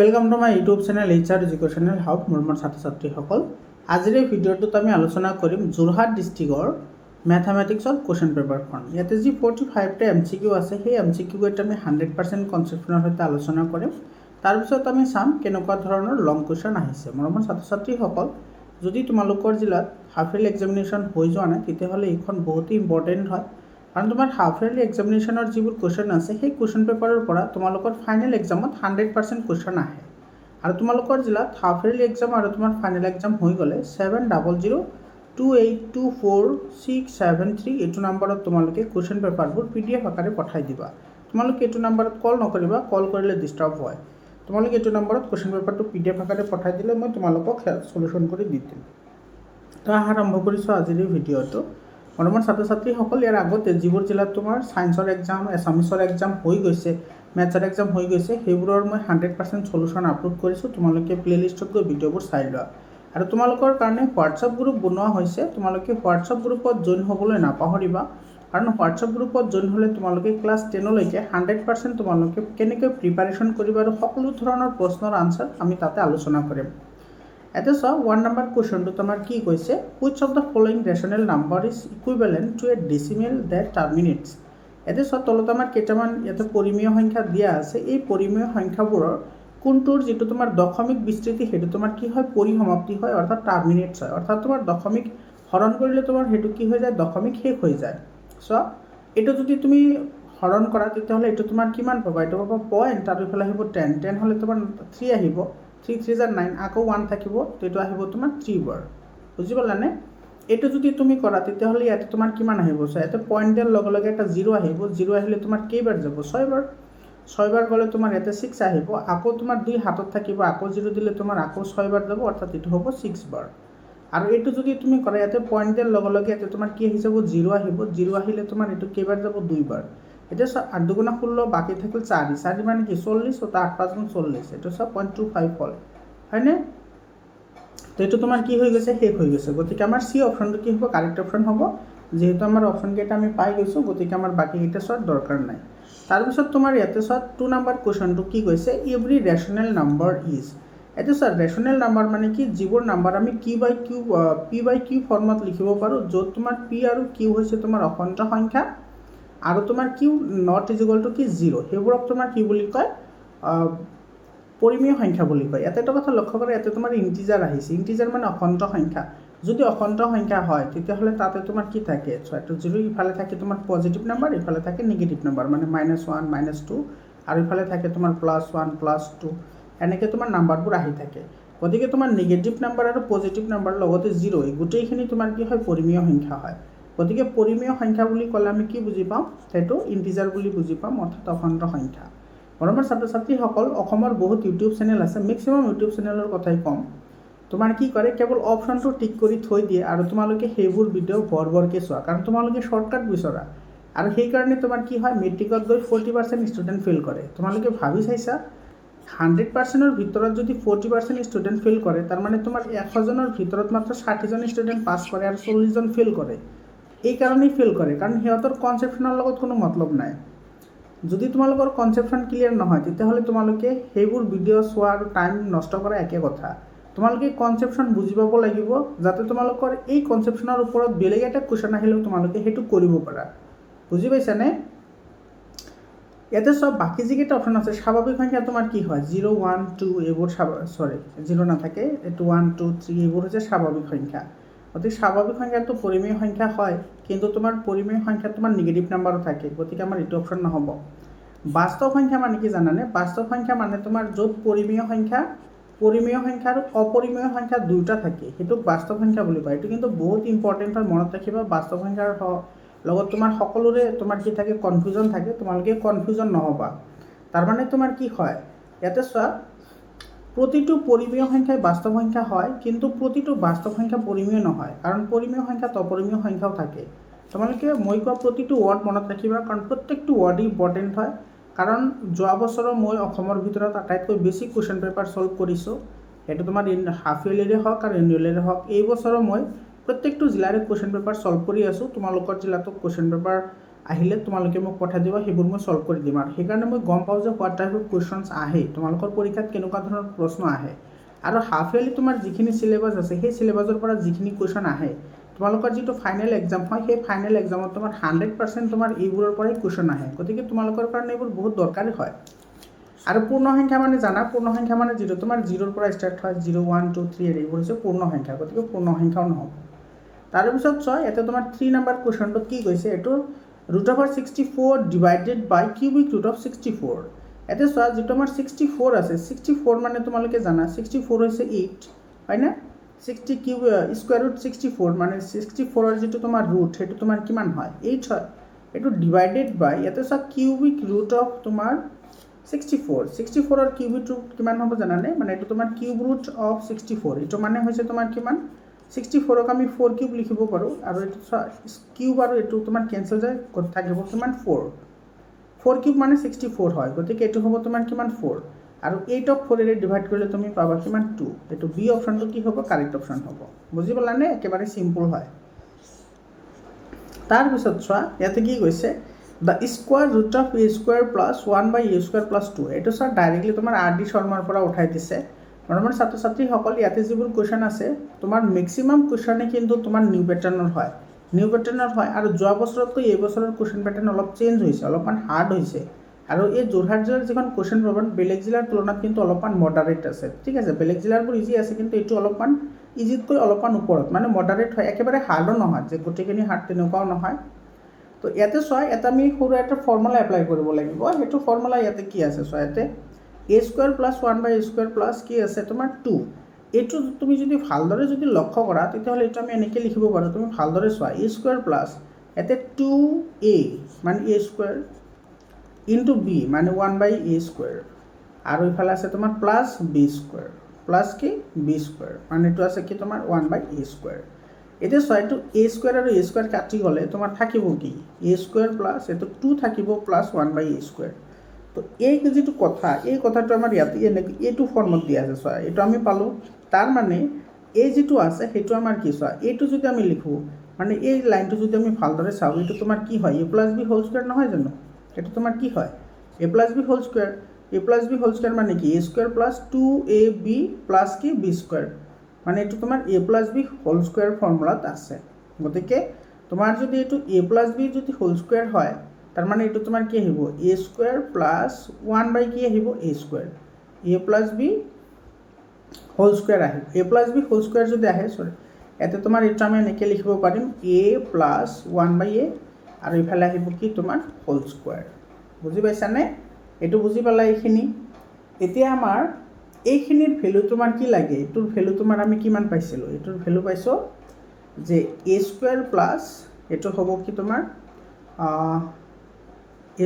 Welcome to my YouTube channel HR educational hub মোৰ ছাত্ৰ ছাত্ৰীসকল। আজিৰ এই ভিডিঅ'টোত আমি আলোচনা কৰিম যোৰহাট ডিষ্ট্ৰিক্টৰ মেথামেটিক্সৰ কুৱেশ্যন পেপাৰখন। ইয়াতে যি 45টা MCQ আছে সেই MCQ এটা আমি 100% কনচেপ্টৰ সৈতে আলোচনা কৰিম। তাৰপিছত আমি চাম কেনেকুৱা ধৰণৰ লং কুৱেশ্যন আহিছে। মোৰ ছাত্ৰ ছাত্ৰীসকল, যদি তোমালোকৰ জিলাত হাফ ইয়াৰলি এক্সামিনেশ্যন হৈ যোৱা নাই তেতিয়াহ'লে এইখন বহুতেই ইম্পৰ্টেণ্ট হয়, কাৰণ তোমাৰ হাফ ইয়াৰলি এক্সামিনেশ্যনৰ যিবোৰ কুৱেশ্যন আছে সেই কুৱেশ্যন পেপাৰৰ পৰা তোমালোকৰ ফাইনেল এক্সামত 100% কুৱেশ্যন আহে। আৰু তোমালোকৰ জিলাত হাফ ইয়াৰলি এক্সাম আৰু তোমাৰ ফাইনেল এক্সাম হৈ গ'লে 7002824673 এইটো নম্বৰত তোমালোকে কুৱেশ্যন পেপাৰবোৰ PDF আকাৰে পঠাই দিবা। তোমালোকে এইটো নম্বৰত কল নকৰিবা, কল কৰিলে ডিষ্টাৰ্ব হয়। তোমালোকে এইটো নম্বৰত কুৱেশ্যন পেপাৰটো PDF আকাৰে পঠাই দিলে মই তোমালোকক সলিউশ্যন কৰি দি দিম। তো আৰম্ভ কৰিছোঁ আজিৰ এই ভিডিঅ'টো। মোৰ ছাত্ৰ ছাত্ৰীসকল, ইয়াৰ আগতে যিবোৰ জিলাত তোমাৰ ছায়েন্সৰ এক্সাম, এছামিছৰ এক্সাম হৈ গৈছে, মেথছৰ এক্সাম হৈ গৈছে, সেইবোৰৰ মই 100% সলিউশ্যন আপলোড কৰিছোঁ। তোমালোকে প্লেলিষ্টত গৈ ভিডিঅ'বোৰ চাই লোৱা। আৰু তোমালোকৰ কাৰণে হোৱাটছআপ গ্ৰুপ বনোৱা হৈছে। তোমালোকে হোৱাটছআপ গ্ৰুপত জইন হ'বলৈ নাপাহৰিবা, কাৰণ হোৱাটছআপ গ্ৰুপত জইন হ'লে তোমালোকে ক্লাছ 10লৈকে 100% তোমালোকে কেনেকৈ প্ৰিপাৰেশ্যন কৰিবা আৰু সকলো ধৰণৰ প্ৰশ্নৰ আনচাৰ আমি তাতে আলোচনা কৰিম। এটা চোৱা, 1 নম্বৰ কুৱেশ্যনটোত আমাৰ কি কৈছে, which of the following rational number is equivalent to a decimal that terminates. এতিয়া চোৱা, তলত আমাৰ কেইটামান ইয়াতে পৰিমেয় সংখ্যা দিয়া আছে। এই পৰিমেয় সংখ্যাবোৰৰ কোনটোৰ যিটো তোমাৰ দশমিক বিস্তৃতি সেইটো তোমাৰ কি হয়, পৰিসমাপ্তি হয়, অৰ্থাৎ টাৰ্মিনেটছ হয়। অৰ্থাৎ তোমাৰ দশমিক হৰণ কৰিলে তোমাৰ সেইটো কি হৈ যায়, দশমিক শেষ হৈ যায়। চোৱা, এইটো যদি তুমি হৰণ কৰা তেতিয়াহ'লে এইটো তোমাৰ কিমান পাবা, এইটো পাবা পইণ্ট, আৰু ইফালে আহিব 10 হ'লে তোমাৰ 3 আহিব, 3 3 × 9, আকৌ 1 থাকিব, এইটো আহিব তোমাৰ 3 বাৰ। বুজি পালানে? এইটো যদি তুমি কৰা তেতিয়াহ'লে ইয়াতে তোমাৰ কিমান আহিব, চোৱা, ইয়াতে পইণ্ট দিয়াৰ লগে লগে এটা 0 আহিব, 0 আহিলে তোমাৰ কেইবাৰ যাব, 6 বাৰ। 6 বাৰ গ'লে তোমাৰ ইয়াতে 6 আহিব, আকৌ তোমাৰ 2 হাতত থাকিব, আকৌ 0 দিলে তোমাৰ আকৌ 6 বাৰ যাব, অৰ্থাৎ এইটো হ'ব 6 বাৰ। আৰু এইটো যদি তুমি কৰা, ইয়াতে পইণ্ট দিয়াৰ লগে লগে ইয়াতে তোমাৰ কি আহি যাব, 0 আহিব, 0 আহিলে তোমাৰ এইটো কেইবাৰ যাব, 2 বাৰ। এতিয়া চোৱা, 8 2 = 16, বাকী থাকিল 4, 4 মানে কি 40, 8 5 × 40, এইটো চোৱা 0.25 হ'ল, হয়নে? তো এইটো তোমাৰ কি হৈ গৈছে, শেষ হৈ গৈছে। গতিকে আমাৰ চি অপশ্যনটো কি হ'ব, কাৰেক্ট অপশ্যন হ'ব। যিহেতু আমাৰ অপশ্যনকেইটা আমি পাই গৈছোঁ, গতিকে আমাৰ বাকীকেইটা চোৱাৰ দৰকাৰ নাই। তাৰপিছত তোমাৰ ইয়াতে চোৱা 2 নম্বৰ কুৱেশ্যনটো কি কৈছে, এভৰি ৰেচনেল নাম্বাৰ ইজ। এইটো চোৱা, ৰেচনেল নাম্বাৰ মানে কি, যিবোৰ নাম্বাৰ আমি P/Q ফৰ্মত লিখিব পাৰোঁ, য'ত তোমাৰ P আৰু Q হৈছে তোমাৰ অখণ্ড সংখ্যা, আৰু তোমাৰ Q not is equal to কি 0, সেইবোৰক তোমাৰ কি বুলি কয়, পৰিমেয় সংখ্যা বুলি কয়। ইয়াতে এটা কথা লক্ষ্য কৰা, ইয়াতে তোমাৰ ইণ্টিজাৰ আহিছে। ইণ্টিজাৰ মানে অখণ্ড সংখ্যা। যদি অখণ্ড সংখ্যা হয় তেতিয়াহ'লে তাতে তোমাৰ কি থাকে, চোৱা, এইটো 0, ইফালে থাকে তোমাৰ পজিটিভ নাম্বাৰ, ইফালে থাকে নিগেটিভ নাম্বাৰ, মানে -1 -2, আৰু ইফালে থাকে তোমাৰ +1 +2, এনেকৈ তোমাৰ নাম্বাৰবোৰ আহি থাকে। গতিকে তোমাৰ নিগেটিভ নাম্বাৰ আৰু পজিটিভ নাম্বাৰ লগতে 0, এই গোটেইখিনি তোমাৰ কি হয়, পৰিমেয় সংখ্যা হয়। গতিকে পৰিমেয় সংখ্যা বুলি ক'লে আমি কি বুজি পাম, সেইটো ইণ্টিজাৰ বুলি বুজি পাম, অৰ্থাৎ অখণ্ড সংখ্যা। মৰমৰ ছাত্ৰ ছাত্ৰীসকল, অসমৰ বহুত ইউটিউব চেনেল আছে, মেক্সিমাম ইউটিউব চেনেলৰ কথাই ক'ম। তোমাৰ কি কৰে, কেৱল অপশ্যনটো টিক কৰি থৈ দিয়ে, আৰু তোমালোকে সেইবোৰ ভিডিঅ' ভৰকে চোৱা, কাৰণ তোমালোকে শ্বৰ্টকাট বিচৰা। আৰু সেইকাৰণে তোমাৰ কি হয়, মেট্ৰিকত গৈ 40% ষ্টুডেণ্ট ফেইল কৰে। তোমালোকে ভাবি চাইছা, 100%ৰ ভিতৰত যদি 40% ষ্টুডেণ্ট ফেইল কৰে, তাৰমানে তোমাৰ 100জনৰ ভিতৰত মাত্ৰ 60জন ষ্টুডেণ্ট পাছ কৰে আৰু 40জন ফেইল কৰে। এই কাৰণেই ফেইল কৰে, কাৰণ সিহঁতৰ কনচেপশ্যনৰ লগত কোনো মতলব নাই। যদি তোমালোকৰ কনচেপশ্যন ক্লিয়াৰ নহয় তেতিয়াহ'লে তোমালোকে সেইবোৰ ভিডিঅ' চোৱা আৰু টাইম নষ্ট কৰা একে কথা। তোমালোকে কনচেপশ্যন বুজি পাব লাগিব, যাতে তোমালোকৰ এই কনচেপশ্যনৰ ওপৰত বেলেগ এটা কুৱেশ্যন আহিলেও তোমালোকে সেইটো কৰিব পাৰা। বুজি পাইছানে? ইয়াতে চব বাকী যিকেইটা অপশ্যন আছে, স্বাভাৱিক সংখ্যা তোমাৰ কি হয়, 0 1 2 এইবোৰ 0 নাথাকে, এইটো 1 2 3 এইবোৰ হৈছে স্বাভাৱিক সংখ্যা। গতিকে স্বাভাৱিক সংখ্যাটো পৰিমেয় সংখ্যা হয়, কিন্তু তোমাৰ পৰিমেয় সংখ্যাত তোমাৰ নিগেটিভ নাম্বাৰো থাকে, গতিকে আমাৰ এইটো অপশ্যন নহ'ব। বাস্তৱ সংখ্যা মানে কি জানানে? বাস্তৱ সংখ্যা মানে তোমাৰ য'ত পৰিমেয় সংখ্যা আৰু অপৰিমেয় সংখ্যা দুয়োটা থাকে, সেইটোক বাস্তৱ সংখ্যা বুলি কয়। এইটো কিন্তু বহুত ইম্পৰ্টেণ্ট হয়, মনত ৰাখিবা। বাস্তৱ সংখ্যাৰ লগত তোমাৰ সকলোৰে তোমাৰ কি থাকে, কনফিউজন থাকে। তোমালোকে কনফিউজন নহ'বা। তাৰমানে তোমাৰ কি হয়, ইয়াতে চোৱা, প্ৰতিটো পৰিমেয় সংখ্যাই বাস্তৱ সংখ্যা হয়, কিন্তু প্ৰতিটো বাস্তৱ সংখ্যা পৰিমেয় নহয়, কাৰণ পৰিমেয় সংখ্যাত অপৰিমেয় সংখ্যাও থাকে। তোমালোকে মই কোৱা প্ৰতিটো ৱৰ্ড মনত ৰাখিবা, কাৰণ প্ৰত্যেকটো ৱৰ্ডেই ইম্পৰ্টেণ্ট হয়। কাৰণ যোৱা বছৰৰ মই অসমৰ ভিতৰত আটাইতকৈ বেছি কুৱেশ্যন পেপাৰ ছল্ভ কৰিছোঁ। সেইটো তোমাৰ হাফ ইয়াৰলিৰে হওক আৰু এনুৱেলৰে হওক। এই বছৰো মই প্ৰত্যেকটো জিলাৰে কুৱেশ্যন পেপাৰ ছল্ভ কৰি আছোঁ। তোমালোকৰ জিলাতো কুৱেশ্যন পেপাৰ আহিলে তোমালোকে মোক পঠাই দিবা, সেইবোৰ মই সলভ কৰি দিম। আৰু সেইকাৰণে মই গম পাওঁ যে হোৱাট টাইপ অফ কুৱেশ্যনছ আহে, তোমালোকৰ পৰীক্ষাত কেনেকুৱা ধৰণৰ প্ৰশ্ন আহে। আৰু হাফ ইয়াৰলি তোমাৰ যিখিনি চিলেবাছ আছে সেই চিলেবাছৰ পৰা যিখিনি কুৱেশ্যন আহে, তোমালোকৰ যিটো ফাইনেল এক্সাম হয় সেই ফাইনেল এক্সামত তোমাৰ 100% তোমাৰ এইবোৰৰ পৰাই কুৱেশ্যন আহে। গতিকে তোমালোকৰ কাৰণে এইবোৰ বহুত দৰকাৰী হয়। আৰু পূৰ্ণ সংখ্যা মানে জানা, পূৰ্ণ সংখ্যা মানে যিটো তোমাৰ 0ৰ পৰা ষ্টাৰ্ট হয়, 0 1 2 3 এইবোৰ হৈছে পূৰ্ণ সংখ্যা, গতিকে পূৰ্ণ সংখ্যাও নহ'ব। তাৰপিছত চোৱা ইয়াতে তোমাৰ 3 নম্বৰ কুৱেশ্যনটোত কি কৈছে, এইটো √64 divided by cubic root of 64। ইয়াতে চোৱা যিটো আমাৰ 64 আছে, 64 মানে তোমালোকে জানা 64 হৈছে 8 হয় না, 60 কিউব স্কুৱাৰ ৰুট 64 মানে 64ৰ যিটো তোমাৰ ৰুট সেইটো তোমাৰ কিমান হয়, 8 হয়। এইটো ডিভাইডেড বাই ইয়াতে চোৱা কিউবিক ৰুট অফ তোমাৰ 64ৰ কিউবিক ৰুট কিমান হ'ব জানানে, মানে এইটো তোমাৰ কিউব ৰুট অফ 64, এইটো মানে হৈছে তোমাৰ কিমান 64ক আমি 4 কিউব লিখিব পাৰোঁ। আৰু এইটো কিউব আৰু এইটো তোমাৰ কেঞ্চেল যায়, থাকিব কিমান 4 কিউব মানে 64 হয়, গতিকে এইটো হ'ব তোমাৰ কিমান 4। আৰু 8ক 4ৰে ডিভাইড কৰিলে তুমি পাবা কিমান 2। এইটো বি অপশ্যনটো কি হ'ব, কাৰেক্ট অপশ্যন হ'ব। বুজি পালানে, একেবাৰে চিম্পল হয়। তাৰপিছত চোৱা ইয়াতে কি কৈছে, the square root of A square plus 1/a² plus 2। এইটো চোৱা ডাইৰেক্টলি তোমাৰ R.D. শৰ্মাৰ পৰা উঠাই দিছে। মৰমৰ ছাত্ৰ ছাত্ৰীসকল, ইয়াতে যিবোৰ কুৱেশ্যন আছে তোমাৰ মেক্সিমাম কুৱেশ্যনে কিন্তু তোমাৰ নিউ পেটাৰ্ণৰ হয়, আৰু যোৱা বছৰতকৈ এই বছৰৰ কুৱেশ্যন পেটাৰ্ণ অলপ চেঞ্জ হৈছে, অলপমান হাৰ্ড হৈছে। আৰু এই যোৰহাট জিলাৰ যিখন কুৱেশ্যন পেপাৰ বেলেগ জিলাৰ তুলনাত কিন্তু অলপমান মডাৰেট আছে, ঠিক আছে। বেলেগ জিলাৰবোৰ ইজি আছে, কিন্তু এইটো অলপমান ইজিতকৈ অলপমান ওপৰত, মানে মডাৰেট হয়, একেবাৰে হাৰ্ডো নহয় যে গোটেইখিনি হাৰ্ড তেনেকুৱাও নহয়। তো ইয়াতে চোৱা, এটা আমি সৰু এটা ফৰ্মুলা এপ্লাই কৰিব লাগিব। সেইটো ফৰ্মুলা ইয়াতে কি আছে চোৱা, ইয়াতে a² প্লাছ 1/a² প্লাছ কি আছে তোমাৰ 2। এইটো তুমি যদি ভালদৰে যদি লক্ষ্য কৰা তেতিয়াহ'লে এইটো আমি এনেকৈ লিখিব পাৰোঁ, তুমি ভালদৰে চোৱা a² প্লাছ ইয়াতে 2a মানে a² ইনটু b মানে 1/a², আৰু ইফালে আছে তোমাৰ প্লাছ b², প্লাছ কি b² মানে এইটো আছে কি তোমাৰ 1/a²। এতিয়া চোৱা, এইটো a² আৰু a² কাটি গ'লে তোমাৰ থাকিব কি a² প্লাছ এইটো 2 থাকিব প্লাছ 1/a²। তো এই যিটো কথা, এই কথাটো আমাৰ ইয়াতে এনেকৈ এইটো ফৰ্মত দিয়া আছে। চোৱা এইটো আমি পালোঁ, তাৰ মানে এই যিটো আছে সেইটো আমাৰ কি, চোৱা এইটো যদি আমি লিখোঁ মানে এই লাইনটো যদি আমি ভালদৰে চাওঁ, এইটো তোমাৰ কি হয়, a+b² নহয় জানো, এইটো তোমাৰ কি হয় a+b²। a+b² মানে কি a² প্লাছ 2ab প্লাছ কি b² মানে এইটো তোমাৰ a+b² ফৰ্মুলাত আছে। গতিকে তোমাৰ যদি এইটো a+b যদি হোল² হয়, তাৰমানে এইটো তোমাৰ কি আহিব a² প্লাছ 1/ কি আহিব a², a+b² আহিব। a+b² যদি আহে, চৰি ইয়াতে তোমাৰ এইটো আমি এনেকৈ লিখিব পাৰিম a প্লাছ 1/a আৰু ইফালে আহিব কি তোমাৰ হোল²। বুজি পাইছানে, এইটো বুজি পালা এইখিনি। এতিয়া আমাৰ এইখিনিৰ ভেলু তোমাৰ কি লাগে, এইটোৰ ভেলু তোমাৰ আমি কিমান পাইছিলোঁ, এইটোৰ ভেলু পাইছোঁ যে a² প্লাছ এইটো হ'ব কি তোমাৰ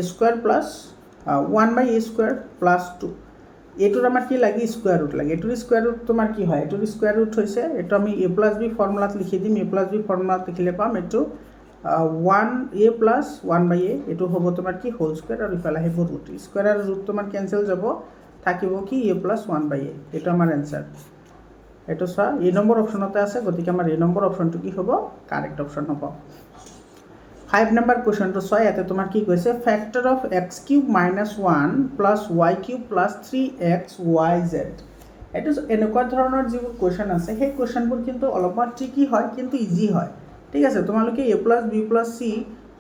a² প্লাছ 1/a² প্লাছ 2। এইটোৰ আমাৰ কি লাগে, স্কুৱাৰ ৰুট লাগে। এইটোৰ স্কুৱাৰ ৰুট তোমাৰ কি হয়, এইটোৰ স্কুৱাৰ ৰুট হৈছে, এইটো আমি a+b ফৰ্মুলাত লিখি দিম। a+b ফৰ্মুলাত লিখিলে পাম এইটো 1a প্লাছ 1/a, এইটো হ'ব তোমাৰ কি হোল² আৰু ইফালে আহিব ৰুট। স্কুৱাৰ আৰু ৰুট তোমাৰ কেঞ্চেল যাব, থাকিব কি a প্লাছ 1/a। এইটো আমাৰ এনচাৰ। এইটো চোৱা এই নম্বৰ অপশ্যনতে আছে, গতিকে আমাৰ এই নম্বৰ অপশ্যনটো কি হ'ব, কাৰেক্ট অপশ্যন হ'ব। 5 নম্বৰ কুৱেশ্যনটো চোৱা, ইয়াতে তোমাৰ কি কৈছে, factor of x³ - 1 plus y³ plus 3xyz। এইটো এনেকুৱা ধৰণৰ যিবোৰ কুৱেশ্যন আছে সেই কুৱেশ্যনবোৰ কিন্তু অলপমান ট্ৰিকি হয়, কিন্তু ইজি হয়, ঠিক আছে। তোমালোকে a+b+c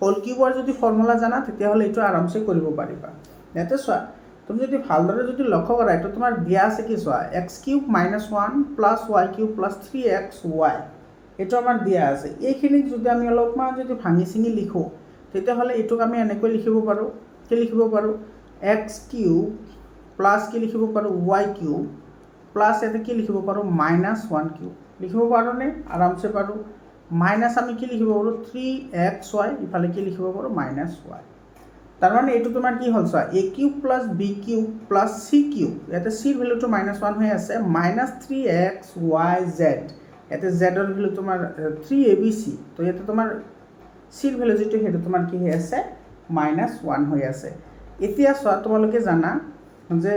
হোল³ যদি ফৰ্মুলা জানা তেতিয়াহ'লে এইটো আৰামছে কৰিব পাৰিবা। ইয়াতে চোৱা, তুমি যদি ভালদৰে যদি লক্ষ্য কৰা, এইটো তোমাৰ দিয়া আছে কি চোৱা, x³ - 1 plus y³ plus 3xy, এইটো আমাৰ দিয়া আছে। এইখিনিক যদি আমি অলপমান যদি ভাঙি চিঙি লিখোঁ তেতিয়াহ'লে এইটোক আমি এনেকৈ লিখিব পাৰোঁ, কি লিখিব পাৰোঁ x³ প্লাছ কি লিখিব পাৰোঁ y³ প্লাছ ইয়াতে কি লিখিব পাৰোঁ -1³ লিখিব পাৰোঁনে, আৰামছে পাৰোঁ। মাইনাছ আমি কি লিখিব পাৰোঁ 3xy, ইফালে কি লিখিব পাৰোঁ -y। তাৰমানে এইটো তোমাৰ কি হ'ল চোৱা, a³ plus b³ plus c³, ইয়াতে c ৰ ভেলুটো -1 হৈ আছে, -3xyz, ইয়াতে জেডৰ ভেলু তোমাৰ 3abc, তো ইয়াতে তোমাৰ c ৰ ভেলু যিটো সেইটো তোমাৰ কি হৈ আছে -1 হৈ আছে। এতিয়া চোৱা, তোমালোকে জানা যে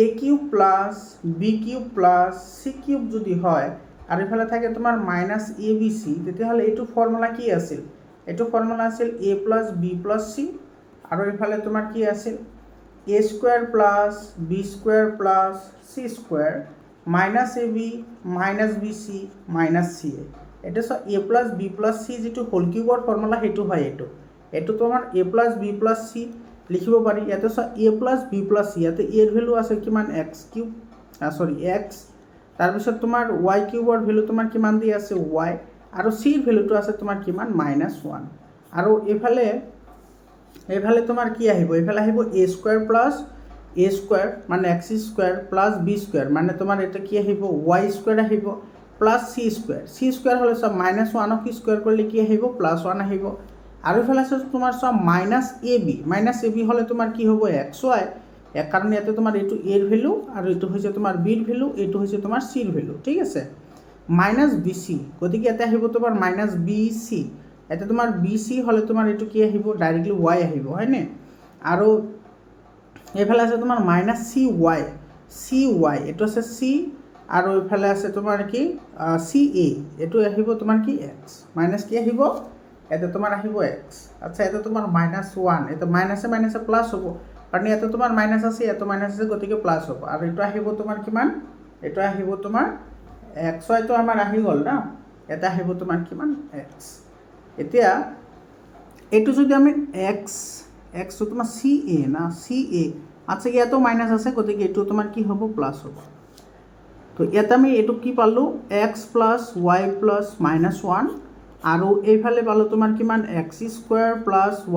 a³ plus b³ plus c³ যদি হয় আৰু ইফালে থাকে তোমাৰ -abc, তেতিয়াহ'লে এইটো ফৰ্মুলা কি আছিল, এইটো ফৰ্মুলা আছিল a plus b plus c আৰু এইফালে তোমাৰ কি আছিল a square plus b square plus c square minus ab minus bc minus ca। এটা চ a plus b plus c যিটো হোল কিউবৰ ফৰ্মুলা সেইটো হয় এইটো তোমাৰ a plus b plus c লিখিব পাৰি। ইয়াতে চ a plus b plus c ইয়াতে a ৰ ভ্যালু আছে কিমান x কিউব x তাৰপিছত তোমাৰ y কিউবৰ ভ্যালু তোমাৰ কিমান দি আছে y আৰু c ৰ ভ্যালুটো আছে তোমাৰ কিমান -1 আৰু এইফালে তোমাৰ কি আহিব এইফালে আহিব a square plus a square মানে x square plus b square মানে তোমাৰ এটা কি আহিব y স্কয়াৰ আহিব প্লাছ c স্কয়াৰ হলে সব -1 ক স্কয়াৰ কৰিলে কি আহিব +1 আহিব আৰু এইফালে আছে তোমাৰ সব -ab হলে তোমাৰ কি হ'ব xy কাৰণ ইয়াতে তোমাৰ এইটো a ৰ ভ্যালু আৰু এইটো হৈছে তোমাৰ b ৰ ভ্যালু এইটো হৈছে তোমাৰ c ৰ ভ্যালু ঠিক আছে -bc গতিকে এটা আহিব তোমাৰ -bc এটা তোমাৰ bc হলে তোমাৰ এইটো কি আহিব ডাইৰেক্টলি y আহিব হয়নে আৰু এইফালে আছে তোমাৰ -cy এইটো আছে c আৰু এইফালে আছে তোমাৰ কি ca এইটো আহিব তোমাৰ কি x মাইনাস কি আহিব এটা তোমাৰ আহিব x আচ্ছা এটা তোমাৰ -1 এটা মাইনাসে প্লাস হ'ব কাৰণ ইয়াতে তোমাৰ মাইনাস আছে ইয়াতে মাইনাস আছে গতিকে প্লাস হ'ব আৰু এটা আহিব তোমাৰ কিমান এটা আহিব তোমাৰ xy তো আমাৰ আহি গল না এটা আহিব তোমাৰ কিমান x এতিয়া এইটো যদি আমি x তো তোমাৰ ca না ca আচ্ছা ইয়াতো মাইনাস আছে গতিকে এইটো তোমাৰ কি হ'ব প্লাস হ'ব তো ইয়াতে আমি এইটো কি পালো x + y + -1 আৰু এইফালে পালো তোমাৰ কিমান x square +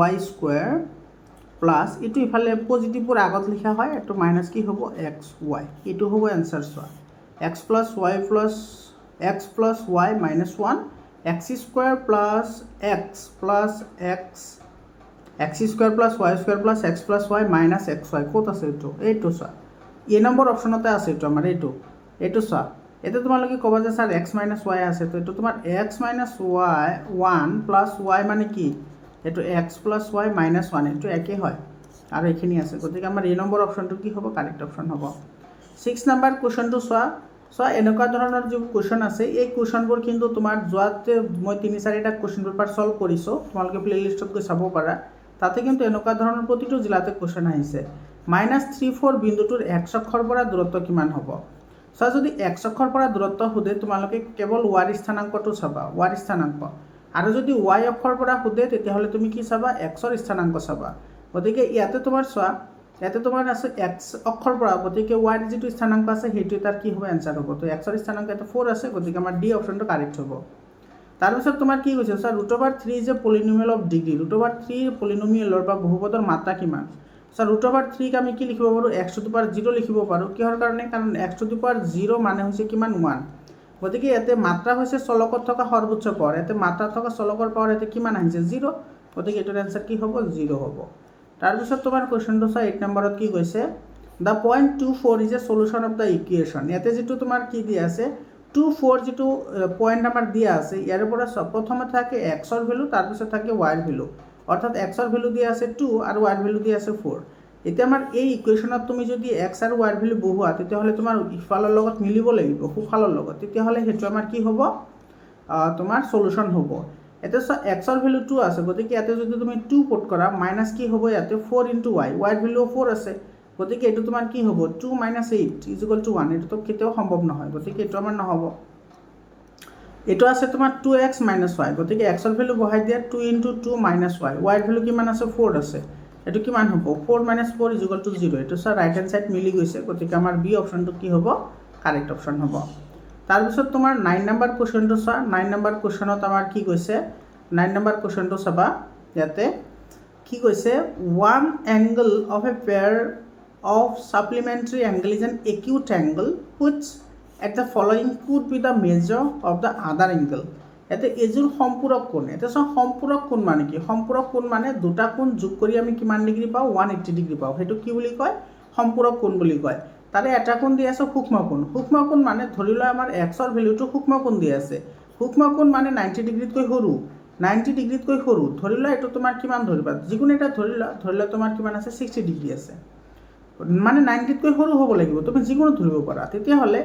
y square plus এইটো ইফালে পজিটিভৰ আগত লিখা হয় এটো মাইনাস কি হ'ব xy এইটো হ'ব आंसर চোৱা x + y - -1 x square plus x square plus y square plus x plus y minus xy কত আছে এইটো চোৱা এই নম্বৰ অপচনতে আছে এইটো আমাৰ এইটো চোৱা এতে তোমালোকে কবা যে স্যাৰ x - y আছে তো এইটো তোমাৰ x - y 1 প্লাস y মানে কি এইটো x প্লাস y মাইনাস 1 এইটো একে হয় আৰু এখিনি আছে গতিকে আমাৰ এই নম্বৰ অপচনটো কি হ'ব কাৰেক্ট অপচন হ'ব 6 নম্বৰ কোৱেশ্চনটো চোৱা এনেকুৱা ধৰণৰ যে কোৱেশ্চন আছে এই কোৱেশ্চনবোৰ কিন্তু তোমাৰ যোৱাতে মই 3-4টা কোৱেশ্চন পেপাৰ সলভ কৰিছো তোমালোকে প্লেলিষ্টত গৈ চাব পাৰা তাতে কিন্তু এনেকুৱা ধৰণৰ প্ৰতিটো জিলাতে কোৱেশ্চন আহিছে -34 বিন্দুটোৰ x অক্ষৰ পৰা দূৰত্ব কিমান হ'ব যদি x অক্ষৰ পৰা দূৰত্ব খুদে তোমালোকে কেৱল y স্থানাংকটো চাবা y স্থানাংক আৰু যদি y অক্ষৰ পৰা খুদে তেতিয়াহলে তুমি কি চাবা x ৰ স্থানাংক চাবা গতিকে ইয়াতে তোমাৰ চোৱা ইয়াতে তোমাৰ আছে x অক্ষৰ পৰা গতিকে y ৰ যেটো স্থানাংক আছে হেতু তাৰ কি হবে आंसर হ'ব তো x ৰ স্থানাংক এটা 4 আছে গতিকে আমাৰ d অপচনটো কাৰেক্ট হ'ব তাৰ পিছত তোমাৰ কি কৈছে sir √3 is a polynomial of degree √3 পলিনোমিয়েলৰ বা বহুপদৰ মাত্ৰা কিমান স্যাৰ √3 ক আমি কি লিখিব পাৰো x⁻0 লিখিব পাৰো কিহৰ কাৰণে কাৰণ x⁻0 মানে হৈছে কিমান 1 গতিকে ইয়াতে মাত্ৰা হৈছে চলকত থকা সৰ্বোচ্চ পাৱাৰ ইয়াতে মাত্ৰা থকা চলকৰ পাৱাৰ ইয়াতে কিমান আহিছে 0 গতিকে এটাৰ आंसर কি হ'ব 0 হ'ব তাৰ পিছত তোমাৰ কোৱেশ্চনটো চাই 8 নম্বৰত কি কৈছে the point 24 is a solution of the equation ইয়াতে যেটো তোমাৰ কি দিয়া আছে 24 যেটো পয়েন্ট আমাৰ দিয়া আছে ইয়াৰ পৰা প্ৰথমে থাকে x ৰ ভ্যালু তাৰ পিছত থাকে y ৰ ভ্যালু অৰ্থাৎ x ৰ ভ্যালু দিয়া আছে 2 আৰু y ৰ ভ্যালু দিয়া আছে 4 এতিয়া আমাৰ এই ইকুয়েশনত তুমি যদি x আৰু y ৰ ভ্যালু বহুৱা তেতিয়াহলে তোমাৰ ইফালৰ লগত মিলিব লাগিব খুফালৰ লগত তেতিয়াহলে হেতু আমাৰ কি হ'ব তোমাৰ সলিউশন হ'ব এটা x ৰ ভ্যালু 2 আছে গতিকে ইয়াতে যদি তুমি 2 পুট কৰা মাইনাস কি হ'ব ইয়াতে 4 * y y ৰ ভ্যালু 4 আছে গতিকে এটো তোমাৰ কি হ'ব 2 - 8 = 1 এটো তো কেতিয়াও সম্ভৱ নহয় গতিকে এটো আমাৰ নহব এটো আছে তোমাৰ 2x - y গতিকে x ৰ ভ্যালু বহাই দিয়া 2 * 2 - y y ৰ ভ্যালু কিমান আছে 4 আছে এটো কিমান হ'ব 4 - 4 = 0 এটো স্যার রাইট হ্যান্ড সাইড মিলি গৈছে গতিকে আমাৰ বি অপচনটো কি হ'ব কাৰেক্ট অপচন হ'ব তাৰ পিছত তোমাৰ 9 নম্বৰ কোৱেশ্চনটো চোৱা 9 নম্বৰ কোৱেশ্চনত আমাৰ কি কৈছে 9 নম্বৰ কোৱেশ্চনটো চাবা ইয়াতে কি কৈছে one angle of a pair of supplementary angle is an acute angle which at the following could be the measure of the other angle এতে এজুৰ সম্পূৰক কোণ এটা সম্পূৰক কোণ মানে কি সম্পূৰক কোণ মানে দুটা কোণ যোগ কৰি আমি কিমান ডিগ্ৰী পাও 180 ডিগ্ৰী পাও হেতু কি বুলি কয় সম্পূৰক কোণ বুলি কয় তাৰে এটা কোণ দি আছে সূক্ষ্ম কোণ মানে ধৰি লোৱা আমাৰ x ৰ ভ্যালুটো সূক্ষ্ম কোণ দি আছে সূক্ষ্ম কোণ মানে 90 ডিগ্ৰীতকৈ সৰু 90 ডিগ্ৰীতকৈ সৰু ধৰি লোৱা এটো তোমাৰ কিমান ধৰিবা যিকোনো এটা ধৰি লোৱা তোমাৰ কিমান আছে 60 ডিগ্ৰী আছে মানে 90 তকৈ সৰু হ'ব লাগিব তুমি যিকোনো ধৰিব পাৰা তেতিয়া হলে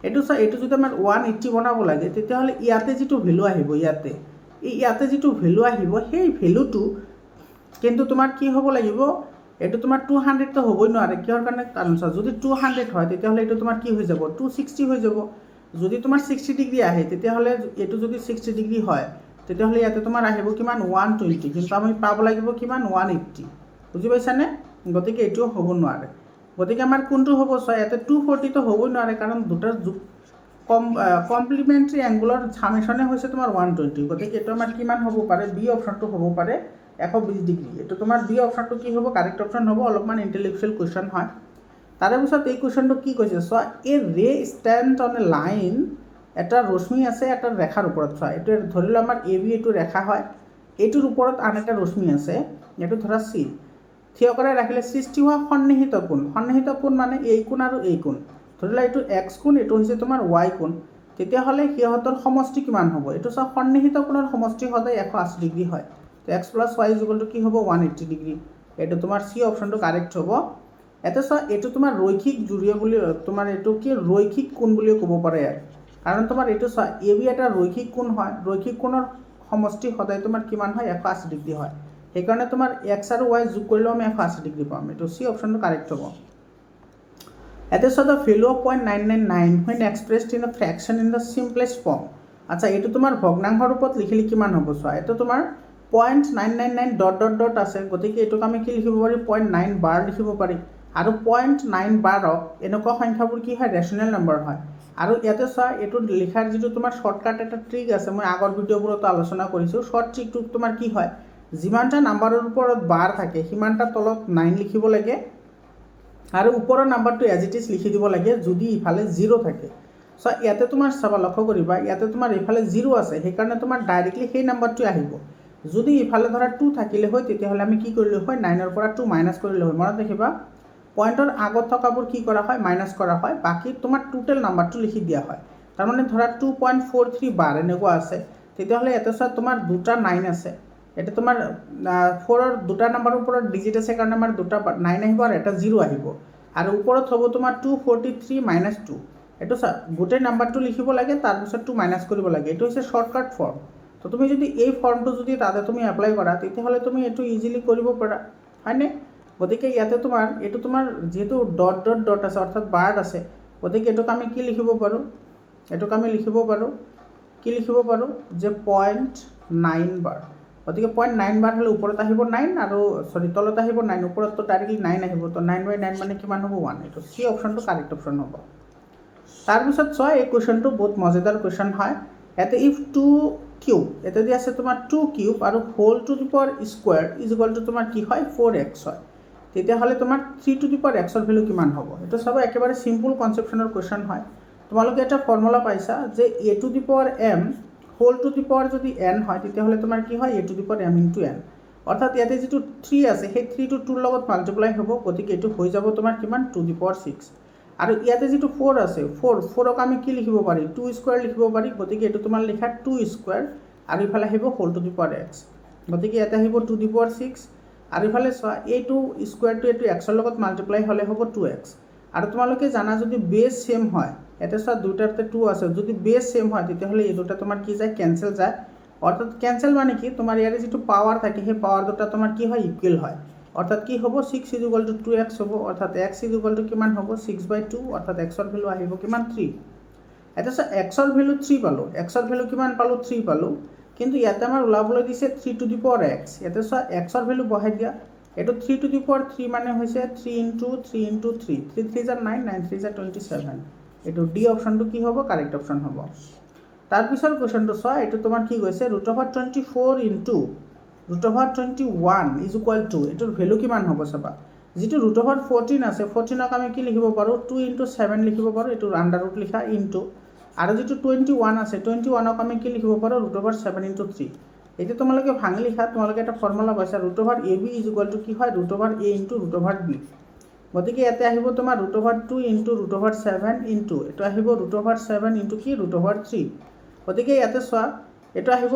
এটো যদি আমাৰ 180 বনাব লাগে তেতিয়া হলে ইয়াতে যেটো ভ্যালু আহিব ইয়াতে ইয়াতে যিটো ভেলু আহিব সেই ভেলুটো কিন্তু তোমাৰ কি হ'ব লাগিব, এইটো তোমাৰ 200 হ'বই নোৱাৰে। কিহৰ কাৰণে? কাৰণ চোৱা, যদি 200 হয় তেতিয়াহ'লে এইটো তোমাৰ কি হৈ যাব, 260 হৈ যাব। যদি তোমাৰ 60 ডিগ্ৰী আহে তেতিয়াহ'লে এইটো যদি 60 ডিগ্ৰী হয় তেতিয়াহ'লে ইয়াতে তোমাৰ আহিব কিমান, 120, কিন্তু আমি পাব লাগিব কিমান, 180। বুজি পাইছানে? গতিকে এইটোও হ'ব নোৱাৰে। গতিকে আমাৰ কোনটো হ'ব? চোৱা, ইয়াতে 240 হ'বই নোৱাৰে, কাৰণ দুটাৰ কমপ্লিমেণ্টাৰী এংগুলৰ ছামেশ্যনে হৈছে তোমাৰ 120। গতিকে এইটো আমাৰ কিমান হ'ব পাৰে? বি অপশ্যনটো হ'ব পাৰে 120 ডিগ্ৰী। এইটো তোমাৰ বি অপশ্যনটো কি হ'ব? কাৰেক্ট অপশ্যন হ'ব। অলপমান ইণ্টেলেকচুৱেল কুৱেশ্যন হয়। তাৰে পিছত এই কুৱেশ্যনটো কি কৈছে চোৱা, এ ৰে ষ্টেণ্ড অন এ লাইন, এটা ৰশ্মি আছে এটা ৰেখাৰ ওপৰত। চোৱা, এইটো ধৰি লওঁ আমাৰ এ বি এইটো ৰেখা হয়, এইটোৰ ওপৰত আন এটা ৰশ্মি আছে, এইটো ধৰা চি। থিয় কৰাই ৰাখিলে সৃষ্টি হোৱা সন্নিহিত কোণ। সন্নিহিত কোণ মানে এই কোণ আৰু এই কোণ। ধৰি লোৱা এইটো এক্স কোণ, এইটো হৈছে তোমাৰ ৱাই কোণ। তেতিয়াহ'লে সিহঁতৰ সমষ্টি কিমান হ'ব? এইটো চোৱা, সন্নিহিত কোণৰ সমষ্টি সদায় 180 ডিগ্ৰী হয়। তো x plus y is equal to কি হ'ব? 180 ডিগ্ৰী। এইটো তোমাৰ চি অপশ্যনটো কাৰেক্ট হ'ব। এতিয়া চোৱা, এইটো তোমাৰ ৰৈখিক জুৰিয় বুলি, তোমাৰ এইটো কি ৰৈখিক কোণ বুলিও ক'ব পাৰে। কাৰণ তোমাৰ এইটো চোৱা, এ বি এটা ৰৈখিক কোণ হয়। ৰৈখিক কোণৰ সমষ্টি সদায় তোমাৰ কিমান হয়? 180 ডিগ্ৰী হয়। সেইকাৰণে তোমাৰ এক্স আৰু ৱাই যোগ কৰিলেও আমি 180 ডিগ্ৰী পাম। এইটো চি অপশ্যনটো কাৰেক্ট হ'ব। এতিয়া চোৱা, the value of 0.999 when expressed in a fraction in the simplest form। আচ্ছা, এইটো তোমাৰ ভগ্নাংশ ৰূপত লিখিলে কিমান হ'ব? চোৱা, এইটো তোমাৰ 0.999 ডট ডট ডট আছে। গতিকে এইটোক আমি কি লিখিব পাৰি? 0.9 বাৰ লিখিব পাৰি। আৰু 0.9 বাৰক এনেকুৱা সংখ্যাবোৰ কি হয়? ৰেচনেল নম্বৰ হয়। আৰু ইয়াতে চোৱা, এইটো লিখাৰ যিটো তোমাৰ শ্বৰ্টকাট এটা ট্ৰিক আছে, মই আগৰ ভিডিঅ'বোৰতো আলোচনা কৰিছোঁ। শ্বৰ্ট ট্ৰিকটো তোমাৰ কি হয়? যিমানটা নাম্বাৰৰ ওপৰত বাৰ থাকে সিমানটা তলত 9 লিখিব লাগে, আৰু ওপৰৰ নাম্বাৰটো এজ ইট ইজ লিখি দিব লাগে যদি ইফালে 0 থাকে। চ' ইয়াতে তোমাৰ চাবা, লক্ষ্য কৰিবা, ইয়াতে তোমাৰ ইফালে 0 আছে, সেইকাৰণে তোমাৰ ডাইৰেক্টলি সেই নাম্বাৰটোৱে আহিব। যদি ইফালে ধৰা 2 থাকিলে হয় তেতিয়াহ'লে আমি কি কৰিলোঁ হয়? 9ৰ পৰা 2 মাইনাছ কৰিলোঁ হয়। মনত ৰাখিবা, পইণ্টৰ আগত থকাবোৰ কি কৰা হয়? মাইনাছ কৰা হয়। বাকী তোমাৰ টোটেল নাম্বাৰটো লিখি দিয়া হয়। তাৰমানে ধৰা 2.43 বাৰ এনেকুৱা আছে, তেতিয়াহ'লে ইয়াতে চোৱা, তোমাৰ দুটা 9 আছে। এটা তোমাৰ 4ৰ দুটা নাম্বাৰৰ ওপৰত ডিজিট আছে কাৰণে আমাৰ দুটা 9 আহিব আৰু এটা 0 আহিব। আৰু ওপৰত হ'ব তোমাৰ 243 মাইনাছ 2। এইটো চোৱা, গোটেই নাম্বাৰটো লিখিব লাগে, তাৰপিছত 2 মাইনাছ কৰিব লাগে। এইটো হৈছে শ্বৰ্টকাট ফৰ্ম। তো তুমি যদি এই ফৰ্মটো যদি তাতে তুমি এপ্লাই কৰা তেতিয়াহ'লে তুমি এইটো ইজিলি কৰিব পাৰা, হয়নে? গতিকে ইয়াতে তোমাৰ এইটো তোমাৰ যিহেতু ডট ডট ডট আছে, অৰ্থাৎ বাৰ আছে, গতিকে এইটোক আমি কি লিখিব পাৰোঁ? এইটোক আমি লিখিব পাৰোঁ, কি লিখিব পাৰোঁ? যে 0.9 বাৰ। গতিকে 0.9 বাৰ হ'লে ওপৰত আহিব 9 আৰু তলত আহিব 9, ওপৰততো ডাইৰেক্টলি 9 আহিব। তো 9/9 মানে কিমান হ'ব? 1। এইটো চি অপশ্যনটো কাৰেক্ট অপশ্যন হ'ব। তাৰপিছত চোৱা, এই কুৱেশ্যনটো বহুত মজাদাৰ কুৱেশ্যন হয়। ইয়াতে ইফ 2 কিউব, এটা দি আছে তোমাৰ 2 কিউব আৰু whole to the power square is equal to তোমাৰ কি হয়? 4x হয়। তেতিয়াহ'লে তোমাৰ 3 টু দি পাৱাৰ এক্সৰ ভেলু কিমান হ'ব? এইটো চাবা, একেবাৰে চিম্পল কনচেপশ্যনৰ কুৱেশ্যন হয়। তোমালোকে এটা ফৰ্মুলা পাইছা যে a to the power m whole to the power যদি n হয় তেতিয়াহ'লে তোমাৰ কি হয়? a to the power m into n। অৰ্থাৎ ইয়াতে যিটো 3 আছে সেই 3টো 2ৰ লগত মাল্টিপ্লাই হ'ব। গতিকে এইটো হৈ যাব তোমাৰ কিমান? 2 দি পাৱাৰ 6। আৰু ইয়াতে যিটো 4 আছে, 4ক আমি কি লিখিব পাৰি? 2 স্কুৱাৰ লিখিব পাৰি। গতিকে এইটো তোমাৰ লিখা 2 স্কুৱাৰ আৰু ইফালে আহিব whole to the power x। গতিকে ইয়াতে আহিব 2 দি পাৱাৰ 6 আৰু ইফালে চোৱা, এইটো স্কুৱাৰটো এইটো এক্সৰ লগত মাল্টিপ্লাই হ'লে হ'ব 2x। আৰু তোমালোকে জানা যদি বেছ ছেম হয়, ইয়াতে চোৱা দুটাতে 2 আছে, যদি বেছ ছেম হয় তেতিয়াহ'লে এই দুটা তোমাৰ কি যায়? কেঞ্চেল যায়। অৰ্থাৎ কেঞ্চেল মানে কি? তোমাৰ ইয়াৰে যিটো পাৱাৰ থাকে সেই পাৱাৰ দুটা তোমাৰ কি হয়? ইকুৱেল হয়। অৰ্থাৎ কি হ'ব? 6 ইজ ইকুৱেল টু 2x হ'ব। অৰ্থাৎ x ইজ ইকুৱেল টু কিমান হ'ব? 6/2। অৰ্থাৎ এক্সৰ ভেলু আহিব কিমান? 3। এতিয়া চোৱা, এক্সৰ ভেলু 3 পালোঁ। এক্সৰ ভেলু কিমান পালোঁ? 3 পালোঁ। কিন্তু ইয়াতে আমাৰ ওলাবলৈ দিছে 3 টু দি পাৱাৰ x। ইয়াতে চোৱা, এক্সৰ ভেলু বহাই দিয়া। এইটো 3 টু দি পাৱাৰ 3 মানে হৈছে 3 ইনটু 3 ইনটু 3। 3 3 জাৰ 9, 9 3 জাৰ 27। এইটো ডি অপশ্যনটো কি হ'ব? কাৰেক্ট অপশ্যন হ'ব। তাৰপিছৰ কুৱেশ্যনটো চোৱা, এইটো তোমাৰ কি কৈছে? √24 ইনটু √21 ইজ ইকুৱেল টু, এইটোৰ ভেলু কিমান হ'ব চাবা। যিটো √14 আছে, 14ক আমি কি লিখিব পাৰোঁ? 2 ইনটু 7 লিখিব পাৰোঁ। এইটো আণ্ডাৰ ৰুট লিখা ইনটু, আৰু যিটো 21 আছে, 21ক আমি কি লিখিব পাৰোঁ? √7 ইনটু 3। এতিয়া তোমালোকে ভাঙি লিখা, তোমালোকে এটা ফৰ্মুলা পাইছা, √ab ইজ ইকুৱেল টু কি হয়? √a into √b। গতিকে ইয়াতে আহিব তোমাৰ √2 ইনটু √7 ইনটু, এইটো আহিব √7 ইনটু কি? √3। গতিকে ইয়াতে চোৱা, এইটো আহিব